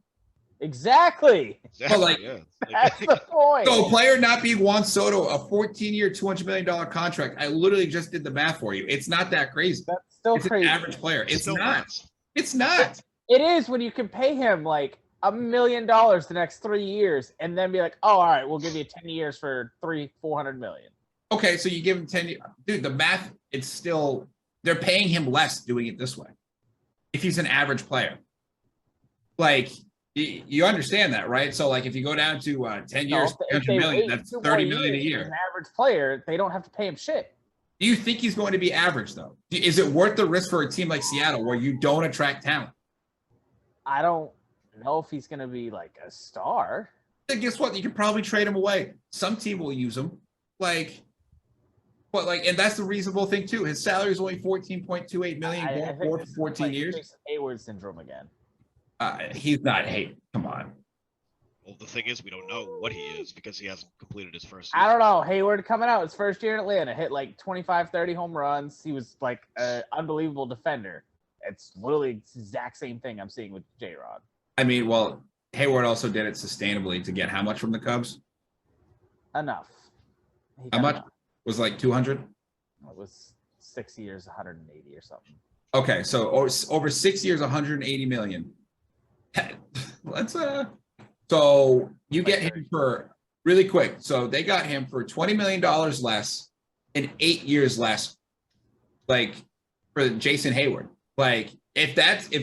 Exactly. Exactly, like- yeah. That's the point. So a player not being Juan Soto, a 14-year, $200 million contract. I literally just did the math for you. It's not that crazy. That's still It's crazy. an average player. It's Still not. nuts. It's not. It is when you can pay him like $1 million the next 3 years, and then be like, "Oh, all right, we'll give you 10 years for 400 million." Okay, so you give him 10 years. Dude, the math, it's still, they're paying him less doing it this way. If he's an average player. Like, you understand that, right? So, like, if you go down to 10 years, if they 300 million, wait that's 2 more 30 million a years, year. An average player, they don't have to pay him shit. Do you think he's going to be average, though? Is it worth the risk for a team like Seattle where you don't attract talent? I don't know if he's gonna be like a star. Then guess what? You can probably trade him away. Some team will use him. Like, but like, and that's the reasonable thing too. His salary is only 14.28 million I going think forward this for is 14 like years. Jason Hayward syndrome again. He's not. Hey, come on. Well, the thing is, we don't know what he is because he hasn't completed his first I season. don't know. Hayward coming out his first year in Atlanta, hit like 25, 30 home runs. He was like an unbelievable defender. It's literally the exact same thing I'm seeing with J-Rod. I mean, well, Hayward also did it sustainably to get how much from the Cubs? Enough. He How got much? enough. Was like 200? It was 6 years, 180 or something. Okay, so over 6 years, 180 million. Let's so you get him for really quick. So they got him for $20 million less and 8 years less, like for Jason Hayward. Like if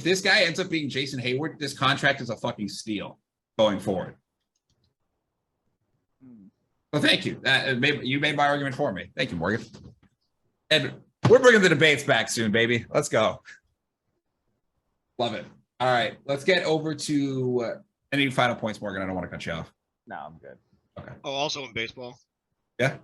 this guy ends up being Jason Hayward, this contract is a fucking steal going forward. Well, thank you. You made my argument for me. Thank you, Morgan. And we're bringing the debates back soon, baby. Let's go. Love it. All right, let's get over to any final points, Morgan. I don't want to cut you off. No, I'm good. Okay. Oh, also in baseball, Yeah.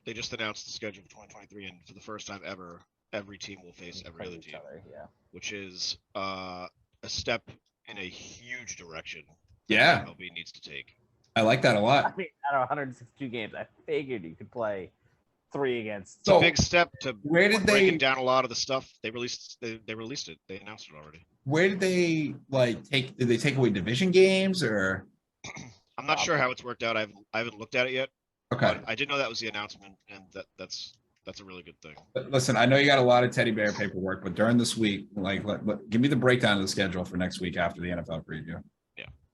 They just announced the schedule for 2023, and for the first time ever, every team will face every Play other each team, other, yeah. which is a step in a huge direction. Yeah. MLB needs to take. I like that a I lot. mean, out of 162 games, I figured you could play 3 against. It's a big step to Where did breaking they down a lot of the stuff they released. They released it. They announced it already. where did they did they take away division games or I'm not sure how it's worked out. I haven't looked at it yet. okay. But I did know that was the announcement, and that's a really good thing. But listen, I know you got a lot of teddy bear paperwork, but during this week, like give me the breakdown of the schedule for next week after the NFL preview.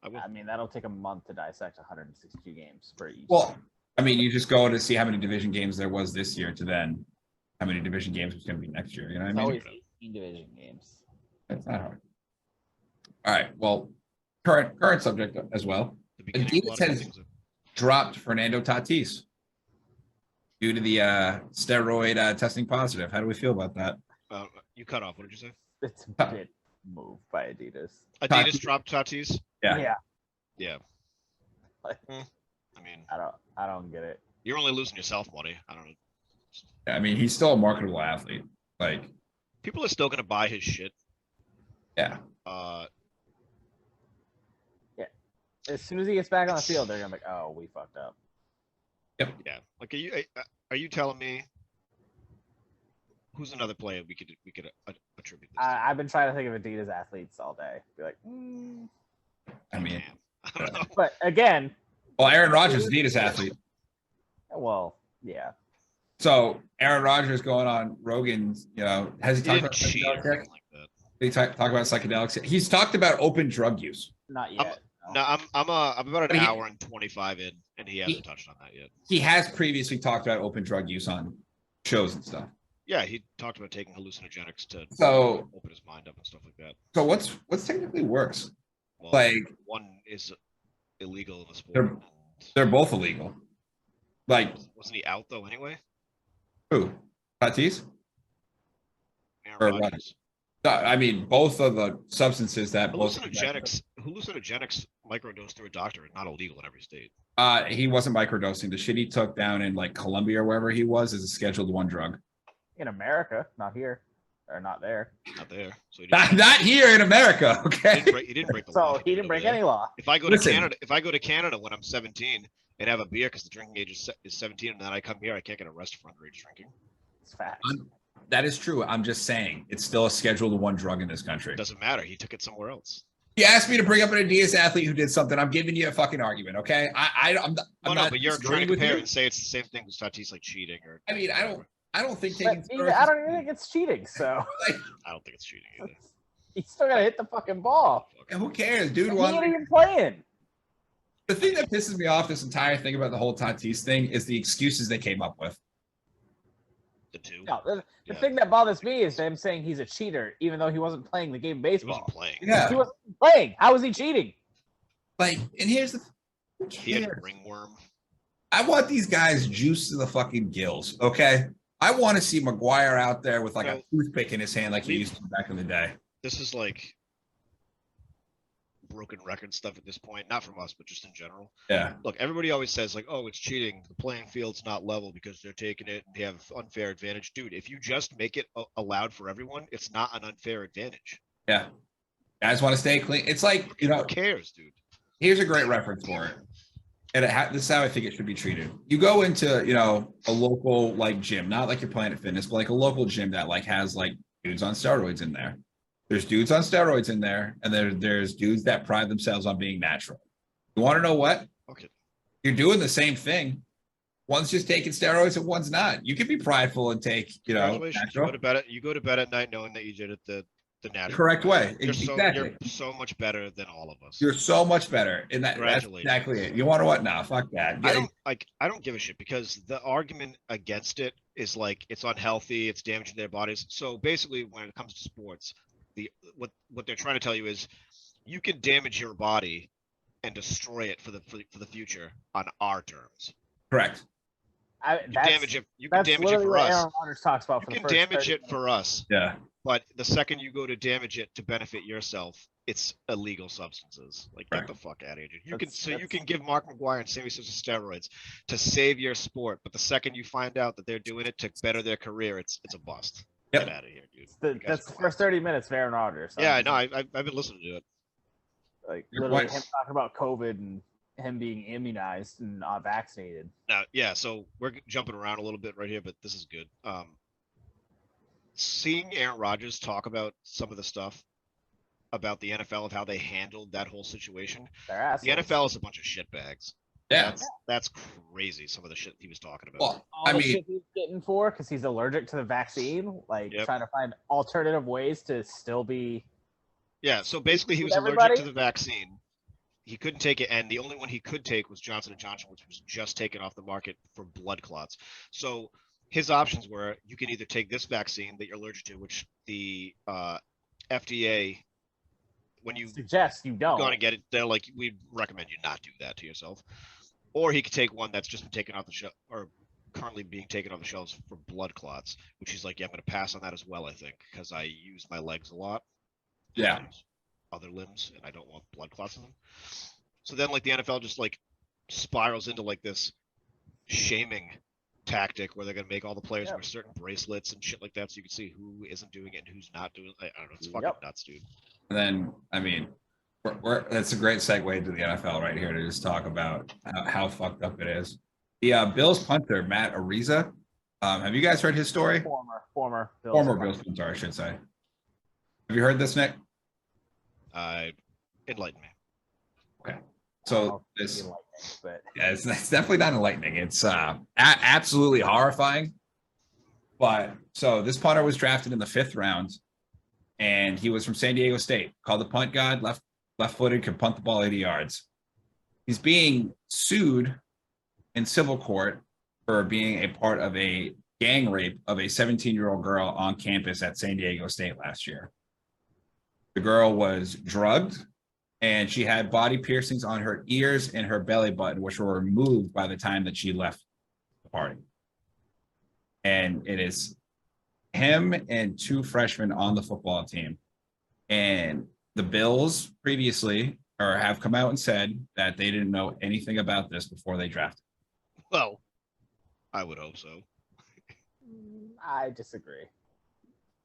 I will. I mean, that'll take a month to dissect 162 games for each. Well, I mean, you just go to see how many division games there was this year to then how many division games it's going to be next year. You know what I it's mean? always 18 division games. That's not hard. All right. Well, current subject as well. The beginning of a Adidas lot of good has things. dropped Fernando Tatis due to the steroid testing positive. How do we feel about that? You cut off. What did you say? It's a bit move by Adidas. Adidas Tatis. dropped Tatis. Yeah. Yeah. Like, I mean, I don't get it. you're only losing yourself money. I don't know. I mean, he's still a marketable athlete. Like, People are still gonna buy his shit. yeah. As soon as he gets back on the field, they're gonna be like, "Oh, we fucked up." Yeah. Like, are you telling me who's another player we could attribute this to? I've been trying to think of Adidas athletes all day. Be like, I mean, Damn. I don't know. but again, well, Aaron Rodgers, Adidas athlete. well, yeah. So Aaron Rodgers going on Rogan's, has he He talked didn't about cheat or psychedelics? anything like that. Did he talk about psychedelics? He's talked about open drug use. Not yet. No, I'm about But an he- hour and 25 in, and he hasn't touched on that yet. He has previously talked about open drug use on shows and stuff. Yeah, he talked about taking hallucinogenics to So- open his mind up and stuff like that. So what's technically worse? Well, Like, one is illegal in the sport. They're- and they're both illegal. Like, wasn't he out though anyway? who? Tatis? Aaron Or Rodgers. No, I mean, both of the substances that both. Hallucinogenics microdosed through a doctor are not illegal in every state. He wasn't microdosing. The shit he took down in like Colombia or wherever he was is a Scheduled 1 drug. In America, not here, or not there. Not there. So he Not here in America, he okay? didn't break the law. So he didn't break any law. If I go Listen. to Canada when I'm 17 and have a beer because the drinking age is 17, and then I come here, I can't get arrested for underage drinking. It's fact. That is true. I'm just saying it's still a Scheduled 1 drug in this country. It doesn't matter. He took it somewhere else. You asked me to bring up an Adidas athlete who did something. I'm giving you a fucking argument, okay? I'm No, not but you're trying disagreeing to with compare you. and say it's the same thing as Tatis like cheating or. I mean, I don't think But taking even, steroids I is- don't even think it's cheating. So I don't think it's cheating either. he's still gotta hit the fucking ball. Yeah, who cares, dude? He One, ain't even playing. the thing that pisses me off this entire thing about the whole Tatis thing is the excuses they came up with. The two. No, the Yeah. thing that bothers me is them saying he's a cheater, even though he wasn't playing the game of He baseball. wasn't playing. Yeah. He wasn't playing. How was he cheating? Like, and here's the who He had a cares? ringworm. I want these guys juiced to the fucking gills, okay? I want to see McGuire out there with like a No. toothpick in his hand like he Leave- used to back in the day. This is like broken record stuff at this point, not from us, but just in general. Yeah. Look, everybody always says like, "Oh, it's cheating. The playing field's not level because they're taking it and they have unfair advantage." Dude, if you just make it allowed for everyone, it's not an unfair advantage. Yeah. Guys want to stay clean. It's like, Who cares, dude? here's a great reference for it. And this is how I think it should be treated. You go into, a local like gym, not like your Planet Fitness, but like a local gym that like has like dudes on steroids in there. There's dudes on steroids in there, and there's dudes that pride themselves on being natural. You want to know what? Okay. You're doing the same thing. One's just taking steroids and one's not. You can be prideful and take, Congratulations. You natural. go to bed at night knowing that you did it the natural correct way. You're Exactly. so much better than all of us. You're so much better. And that's Congratulations. exactly it. You want to what? Nah, fuck that. I don't give a shit because the argument against it is like it's unhealthy, it's damaging their bodies. So basically, when it comes to sports, what they're trying to tell you is you can damage your body and destroy it for the future on our terms. Correct. You can damage it. You can That's damage it literally for what us. Aaron Rodgers talks about You for the can first damage 30 it for us, Yeah. but the second you go to damage it to benefit yourself, it's illegal substances. Like Right. get the fuck out of here, dude. You That's- can give Mark McGuire and Sammy Sosa steroids to save your sport, but the second you find out that they're doing it to better their career, it's a bust. Yep. Get out of here, dude. The, You guys that's are the first 30 minutes of Aaron Rodgers. Yeah, I know. I've been listening to it. Like Your literally point. him talking about COVID and him being immunized and not vaccinated. Now, yeah. So we're jumping around a little bit right here, but this is good. Seeing Aaron Rodgers talk about some of the stuff about the NFL of how they handled that whole situation. They're assholes. The NFL is a bunch of shitbags. Yeah. That's crazy. Some of the shit he was talking about. Well, All I the mean, shit he's getting for because he's allergic to the vaccine, like Yep. trying to find alternative ways to still be. Yeah, so basically he was With allergic everybody? to the vaccine. He couldn't take it, and the only one he could take was Johnson & Johnson, which was just taken off the market for blood clots. So his options were you can either take this vaccine that you're allergic to, which the FDA when you suggest you don't. gonna get it, they're like, we recommend you not do that to yourself. Or he could take one that's just been taken off the shelf, or currently being taken off the shelves for blood clots, which he's like, yeah, I'm gonna pass on that as well, I think, because I use my legs a lot. and Yeah. I use other limbs, and I don't want blood clots in them. So then, like, the NFL just like spirals into like this shaming tactic where they're gonna make all the players Yep. wear certain bracelets and shit like that, so you can see who isn't doing it and who's not doing it. I don't know. It's Yep. fucking nuts, dude. And then, I mean, that's a great segue to the NFL right here to just talk about how fucked up it is. The Bills punter, Matt Ariza. Have you guys heard his story? Former Former Bills punter, I should say. Have you heard this, Nick? Enlighten me. Okay. So this, but yeah, it's definitely not enlightening. It's absolutely horrifying. But so this punter was drafted in the 5th round, and he was from San Diego State. Called the punt god, left-footed, could punt the ball 80 yards. He's being sued in civil court for being a part of a gang rape of a 17-year-old girl on campus at San Diego State last year. The girl was drugged, and she had body piercings on her ears and her belly button, which were removed by the time that she left the party. And it is him and 2 freshmen on the football team. And the Bills previously have come out and said that they didn't know anything about this before they drafted. Well, I would hope so. I disagree.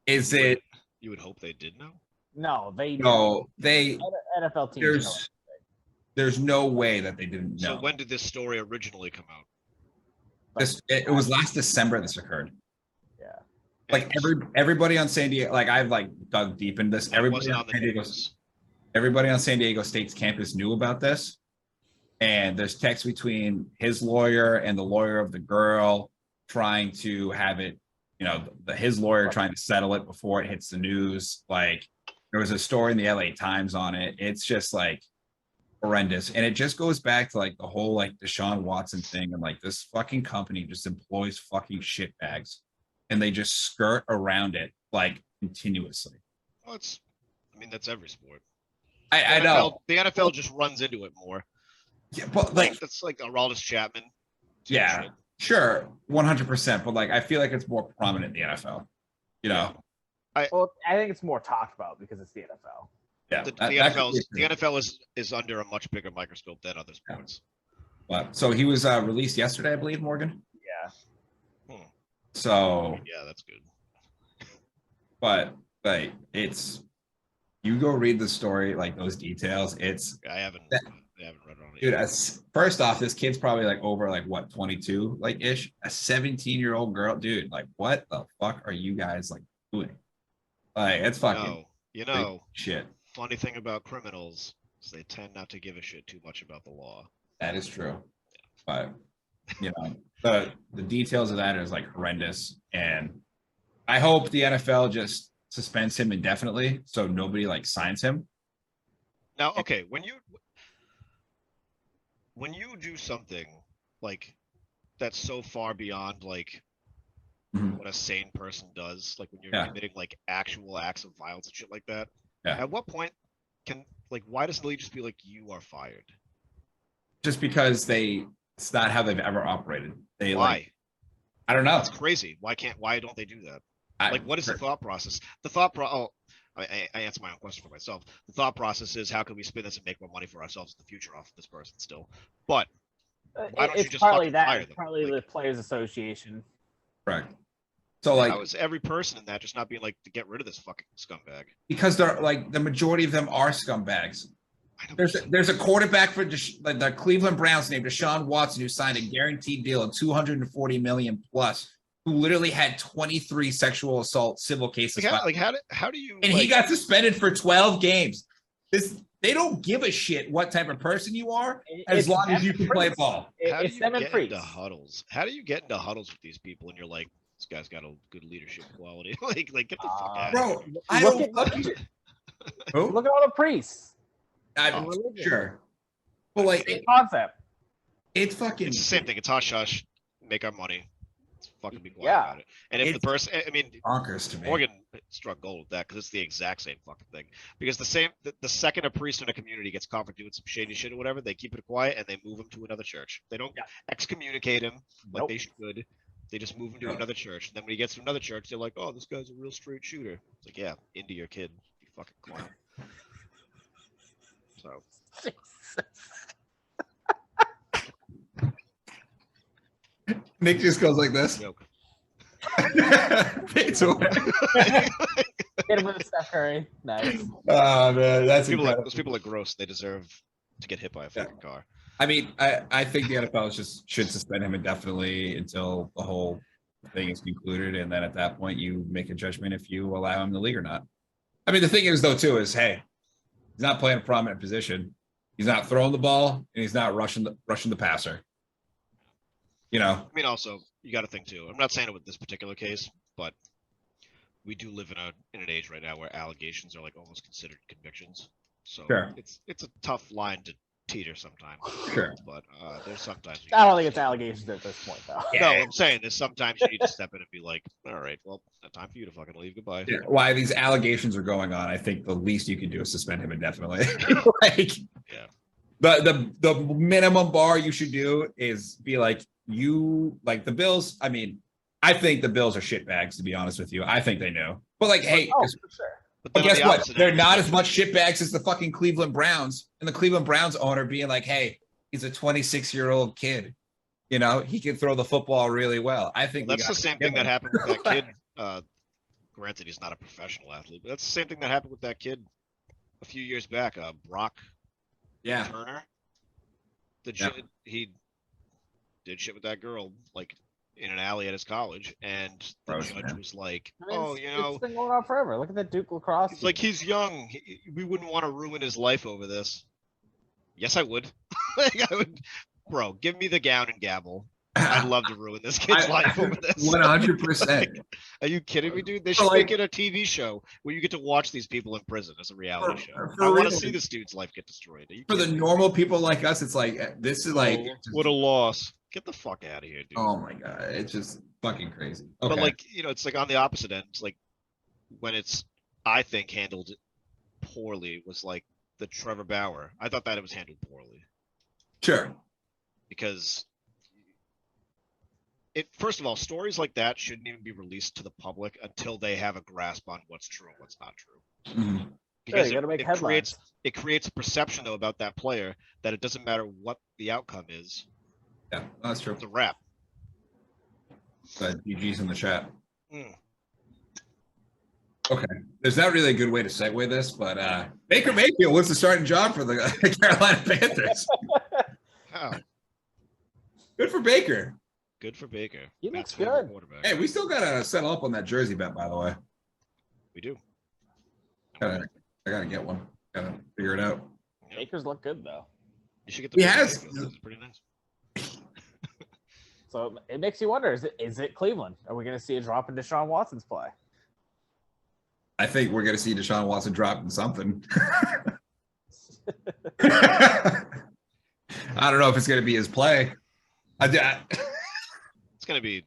Is it? You would hope they did know. No, They NFL teams know. there's no way that they didn't know. So when did this story originally come out? It was last December this occurred. Yeah. Like everybody on San Diego, like I've like dug deep into this. Everybody on San Diego State's campus knew about this. And there's text between his lawyer and the lawyer of the girl trying to have it, his lawyer trying to settle it before it hits the news. Like there was a story in the LA Times on it. It's just like horrendous. And it just goes back to like the whole like Deshaun Watson thing. And like this fucking company just employs fucking shitbags and they just skirt around it like continuously. Well, that's every sport. I know. The NFL just runs into it more. Yeah, but like that's like Aroldis Chapman. Yeah, shit. Sure, 100%. But like, I feel like it's more prominent in the NFL. Well, I think it's more talked about because it's the NFL. Yeah, The NFL is under a much bigger microscope than other sports. But so he was released yesterday, I believe, Morgan. Yeah. So yeah, that's good. But like, you go read the story, like those details. I haven't read it on it. Dude, first off, this kid's probably like over like what 22 like ish. A 17-year-old girl, dude. Like, what the fuck are you guys like doing? Like, it's fucking shit. Funny thing about criminals is they tend not to give a shit too much about the law. That is true, but the details of that is like horrendous, and I hope the NFL just suspends him indefinitely so nobody like signs him. Now, okay, when you do something like that's so far beyond like what a sane person does, like when you're committing like actual acts of violence and shit like that, at what point why doesn't the league just be like, you are fired? Just because it's not how they've ever operated. Why? I don't know. That's crazy. Why don't they do that? What is the thought process? I answer my own question for myself. The thought process is, how can we spin this and make more money for ourselves in the future off of this person still? But why don't you just partly that, fire them? Partly the Players Association. Correct. So like, how is every person in that just not being like, to get rid of this fucking scumbag? Because they're like, the majority of them are scumbags. There's a quarterback for the Cleveland Browns named Deshaun Watson who signed a guaranteed deal of $240 million plus, who literally had 23 sexual assault civil cases. How do you? And he got suspended for 12 games. They don't give a shit what type of person you are, as long as you can play ball. How do you get into huddles? How do you get into huddles with these people and you're like, this guy's got a good leadership quality? like get the fuck out. Bro, Look at all the priests. I'm sure. But like, concept. It's fucking. It's the same thing. It's hush hush. Make our money. Let's fucking be quiet about it. And if the person, I mean, bonkers to me. Morgan struck gold with that because it's the exact same fucking thing. Because the second a priest in a community gets caught for doing some shady shit or whatever, they keep it quiet and they move him to another church. They don't excommunicate him like Nope. they should. They just move him to Yeah. another church. And then when he gets to another church, they're like, "Oh, this guy's a real straight shooter." It's like, yeah, into your kid, you fucking clown. So Nick just goes like this. joke. Fades away. Hit him with a Steph Curry. Nice. Oh man, that's People incredible. those people are gross. They deserve to get hit by a fucking car. I mean, I think the NFL should suspend him indefinitely until the whole thing is concluded, and then at that point you make a judgment if you allow him in the league or not. I mean, the thing is though too is, hey, he's not playing a prominent position. He's not throwing the ball, and he's not rushing the passer. You know, I mean, also you got to think too. I'm not saying it with this particular case, but we do live in an age right now where allegations are like almost considered convictions. So Sure. it's a tough line to teeter sometimes. Sure. But there's sometimes I don't think it's allegations at this point, though. No, I'm saying there's sometimes you need to step in and be like, all right, well, time for you to fucking leave. Goodbye. yeah, why these allegations are going on, I think the least you can do is suspend him indefinitely. Like, Yeah. the minimum bar you should do is be like, you like the Bills. I mean, I think the Bills are shitbags, to be honest with you. I think they know. But like, hey, Oh, for sure. But but then on guess the what? opposite They're end, not it's as like- much shitbags as the fucking Cleveland Browns. And the Cleveland Browns owner being like, hey, he's a 26-year-old kid. You know, he can throw the football really well. I think That's the same thing that happened with that kid. Granted, he's not a professional athlete, but that's the same thing that happened with that kid a few years back. Brock Yeah. Turner. Yeah. He did shit with that girl like in an alley at his college, and the Gross, judge man. was like, I mean, "Oh, it's- you know, it's been going on forever. Look at that Duke lacrosse. he's like he's young. We wouldn't want to ruin his life over this." Yes, I would. Like, I would, bro. Give me the gown and gavel. I'd love to ruin this kid's life over this. 100%. Are you kidding me, dude? They For should make like- it a TV show where you get to watch these people in prison as a reality show. for I want real. to see this dude's life get destroyed. Are you For the kidding me? normal people like us, it's like, this is like, Oh, what a loss. Get the fuck out of here, dude. oh my God, it's just fucking crazy. But Okay. like, it's like on the opposite end. It's like when it's, I think, handled poorly was like the Trevor Bauer. I thought that it was handled poorly Sure. because first of all, stories like that shouldn't even be released to the public until they have a grasp on what's true and what's not true. Mhm. Sure, Because you gotta make it headlines. creates a perception though about that player that it doesn't matter what the outcome is. Yeah, that's true. It's a wrap. But GG's in the chat. Mm. Okay. There's not really a good way to segue this, but Baker Mayfield was the starting job for the Carolina Panthers. Oh, Good for Baker. good for Baker. He Matt's looks favorite good. quarterback. Hey, we still gotta settle up on that jersey bet, by the way. We do. I gotta get one. Gotta figure it out. Bakers look good though. You should get the He Baker has- Mayfield. It's pretty nice. So it makes you wonder: is it Cleveland? Are we going to see a drop in Deshaun Watson's play? I think we're gonna see Deshaun Watson dropping something. I don't know if it's gonna be his play. It's gonna be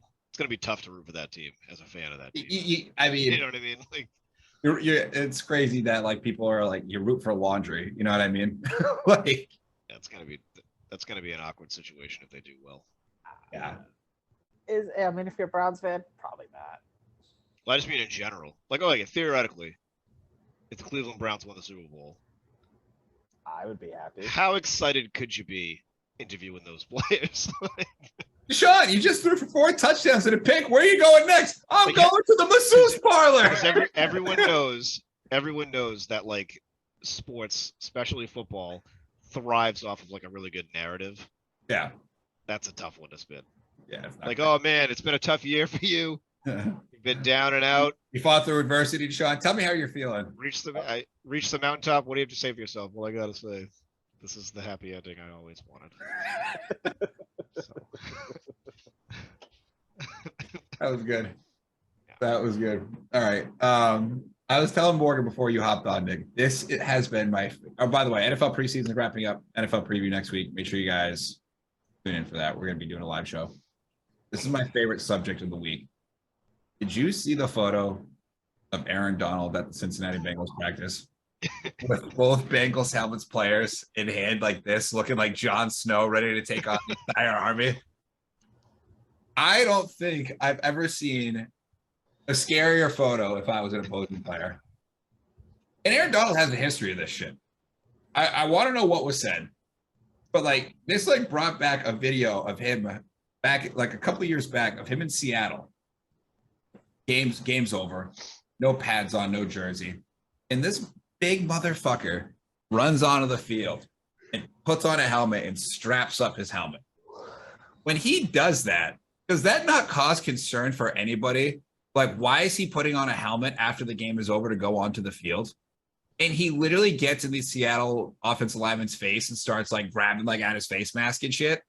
tough to root for that team as a fan of that team. I You mean, know what I mean? Like, it's crazy that like people are like, you root for laundry. You know what I mean? Like, that's gonna be an awkward situation if they do well. yeah. I mean, if you're a Browns fan, probably not. Well, I just mean in general. Like, oh, yeah, theoretically, if the Cleveland Browns won the Super Bowl, I would be happy. how excited could you be interviewing those players? Deshaun, you just threw for 4 touchdowns and a pick. Where are you going next? I'm Like, going to the masseuse parlor. Because everyone knows that like sports, especially football, thrives off of like a really good narrative. Yeah. That's a tough one to spin. Yeah. It's not Like, oh man, it's been a tough year for you. good. You've been down and out. You fought through adversity, Deshaun. Tell me how you're feeling. Reached the mountaintop. What do you have to say for yourself? Well, I gotta say, this is the happy ending I always wanted. So. That was good. Yeah. That was good. All right. I was telling Morgan before you hopped on, Nick. It has been my. Oh, by the way, NFL preseason is wrapping up. NFL preview next week. Make sure you guys tune in for that. We're gonna be doing a live show. This is my favorite subject of the week. Did you see the photo of Aaron Donald at the Cincinnati Bengals practice with both Bengals helmets players in hand like this, looking like Jon Snow ready to take on the entire army. I don't think I've ever seen a scarier photo if I was an opposing player. And Aaron Donald has a history of this shit. I want to know what was said. But like this like brought back a video of him back like a couple of years back of him in Seattle. Game's over. No pads on, no jersey. And this big motherfucker runs onto the field and puts on a helmet and straps up his helmet. When he does that, does that not cause concern for anybody? Like, why is he putting on a helmet after the game is over to go onto the field? And he literally gets in the Seattle offensive lineman's face and starts like grabbing like at his face mask and shit.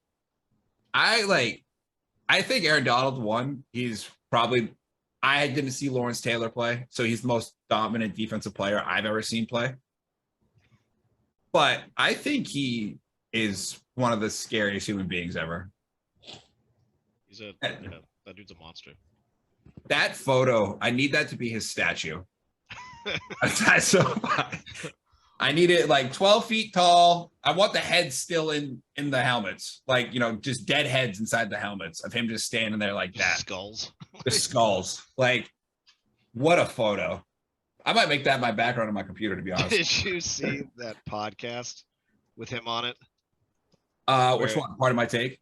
I think Aaron Donald won. He's probably, I didn't see Lawrence Taylor play, so he's the most dominant defensive player I've ever seen play. But I think he is one of the scariest human beings ever. That dude's a monster. That photo, I need that to be his statue. So I need it like 12 feet tall. I want the head still in the helmets, like, you know, just dead heads inside the helmets of him just standing there like that. Skulls. The skulls. Like, what a photo. I might make that my background on my computer, to be honest. Did you see that podcast with him on it? Which one? Part of my take?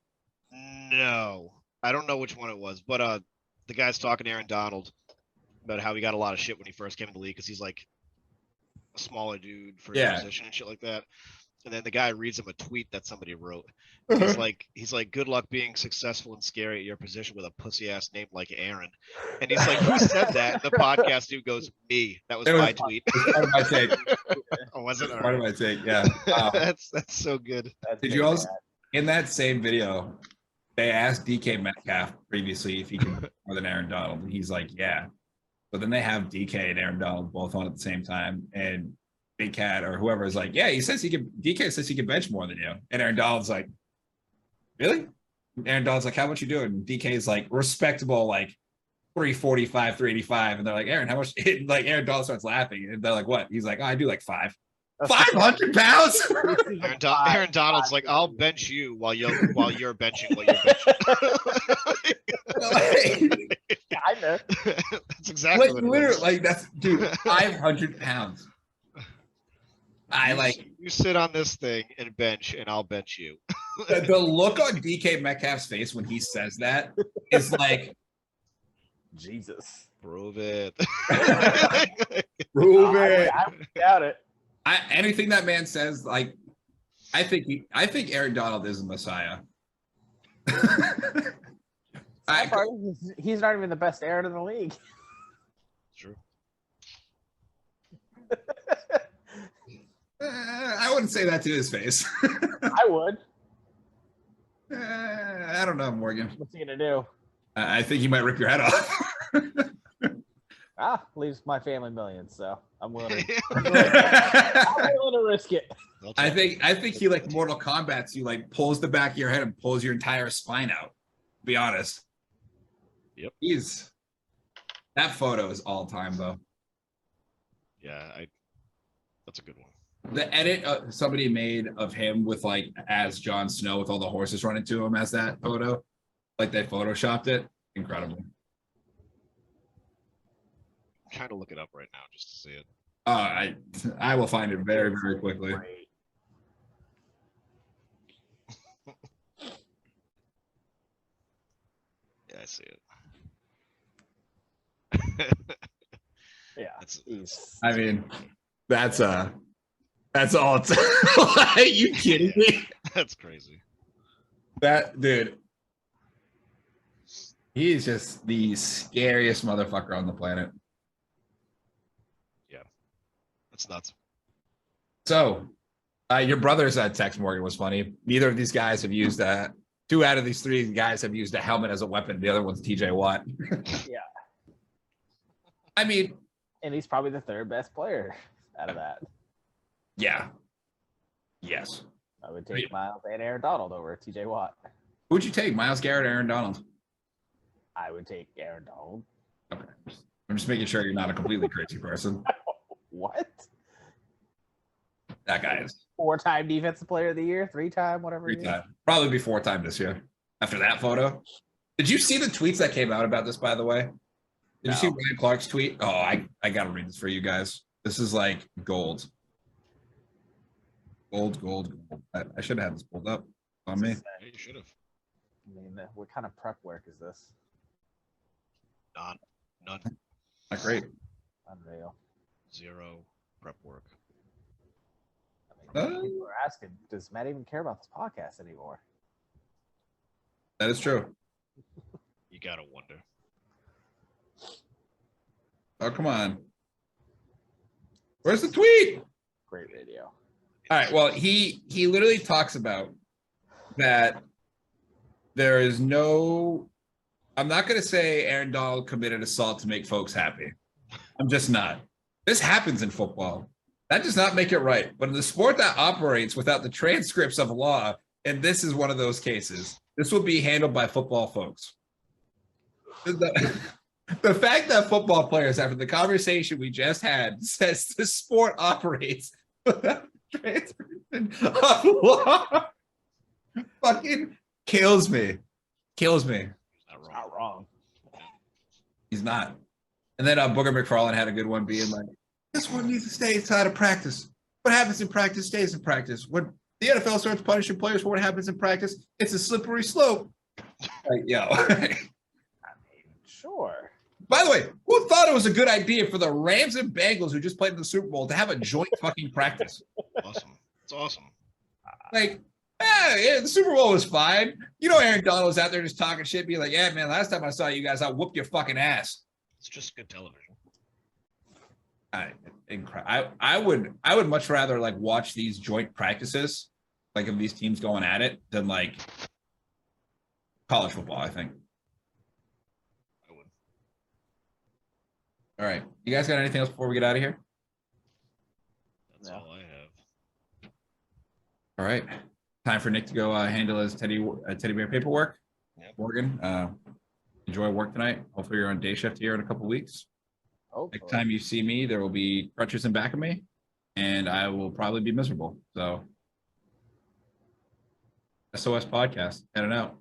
No, I don't know which one it was, but the guy's talking to Aaron Donald about how he got a lot of shit when he first came to the league because he's like a smaller dude for his position and shit like that. And then the guy reads him a tweet that somebody wrote. He's like, good luck being successful and scary at your position with a pussy ass name like Aaron. And he's like, who said that? And the podcast dude goes, me. That was my tweet. Part of my take. Oh, was it? Part of my take, yeah. That's so good. Did you also, in that same video, they asked DK Metcalf previously if he could more than Aaron Donald. And he's like, yeah. But then they have DK and Aaron Donald both on at the same time. And Big Cat or whoever is like, yeah, DK says he can bench more than you. And Aaron Donald's like, really? And Aaron Donald's like, how much you doing? And DK is like, respectable, like 345, 385. And they're like, Aaron, how much? Like Aaron Donald starts laughing. And they're like, what? He's like, oh, I do like 500 pounds. Aaron Donald's like, I'll bench you while you're benching what you're benching. Kinda. That's exactly like, what it literally, is. like that's dude, 500 pounds. You sit on this thing and bench, and I'll bench you. The look on DK Metcalf's face when he says that is like, Jesus. Prove it. Prove it. I doubt it. Anything that man says, like, I think Aaron Donald is a messiah. He's not even the best Aaron in the league. True. I wouldn't say that to his face. I would. I don't know, Morgan. What's he gonna do? I think he might rip your head off. Leaves my family millions, so I'm willing to risk it. I think he like Mortal Kombat's you, like pulls the back of your head and pulls your entire spine out. To be honest. Yep. That photo is all time though. Yeah, that's a good one. The edit somebody made of him with like as Jon Snow with all the horses running to him as that photo, like they photoshopped it. Incredible. I'm trying to look it up right now just to see it. I will find it very, very quickly. Great. Yeah, I see it. Yeah. I mean, that's all it's are you kidding me? That's crazy. That dude. He's just the scariest motherfucker on the planet. Yeah. That's nuts. So your brother's text, Morgan, was funny. Neither of these guys have used that. 2 out of these 3 guys have used a helmet as a weapon. The other one's TJ Watt. Yeah. I mean, And he's probably the 3rd best player out of that. yeah. Yes. I would take Miles and Aaron Donald over TJ Watt. Who'd you take, Myles Garrett or Aaron Donald? I would take Aaron Donald. Okay. I'm just making sure you're not a completely crazy person. What? That guy is 4-time defensive player of the year, 3-time, whatever. he is. 3-time. Probably be 4-time this year. After that photo. Did you see the tweets that came out about this, by the way? Did you see No. Ryan Clark's tweet? Oh, I gotta read this for you guys. This is like gold. Gold. I should have had this pulled up on me. Yeah, you should have. I mean, what kind of prep work is this? None. Not great. Unreal. Zero prep work. I mean, people are asking, does Matt even care about this podcast anymore? That is true. You gotta wonder. Oh, come on. Where's the tweet? Great video. All right. Well, he literally talks about that there is no. I'm not going to say Aaron Donald committed assault to make folks happy. I'm just not. This happens in football. That does not make it right. But in the sport that operates without the transcripts of law, and this is one of those cases, this will be handled by football folks. The fact that football players, after the conversation we just had, says the sport operates without transcripts of law fucking kills me. Kills me. Not wrong. Not wrong. He's not. And then Booger McFarland had a good one being like, this one needs to stay inside of practice. What happens in practice stays in practice. When the NFL starts punishing players for what happens in practice, it's a slippery slope. Like, yo. I mean, sure. By the way, who thought it was a good idea for the Rams and Bengals who just played in the Super Bowl to have a joint fucking practice? Awesome. It's awesome. Like, yeah, the Super Bowl was fine. You know, Aaron Donald was out there just talking shit, being like, yeah, man, last time I saw you guys, I whooped your fucking ass. It's just good television. I would much rather like watch these joint practices, like of these teams going at it, than like college football, I think. I would. All right. You guys got anything else before we get out of here? That's No. all I have. All right. Time for Nick to go handle his teddy bear paperwork. Yep. Morgan, enjoy work tonight. Hopefully you're on day shift here in a couple weeks. Hopefully. Next time you see me, there will be crutches in back of me, and I will probably be miserable. So, SOS podcast, heading out.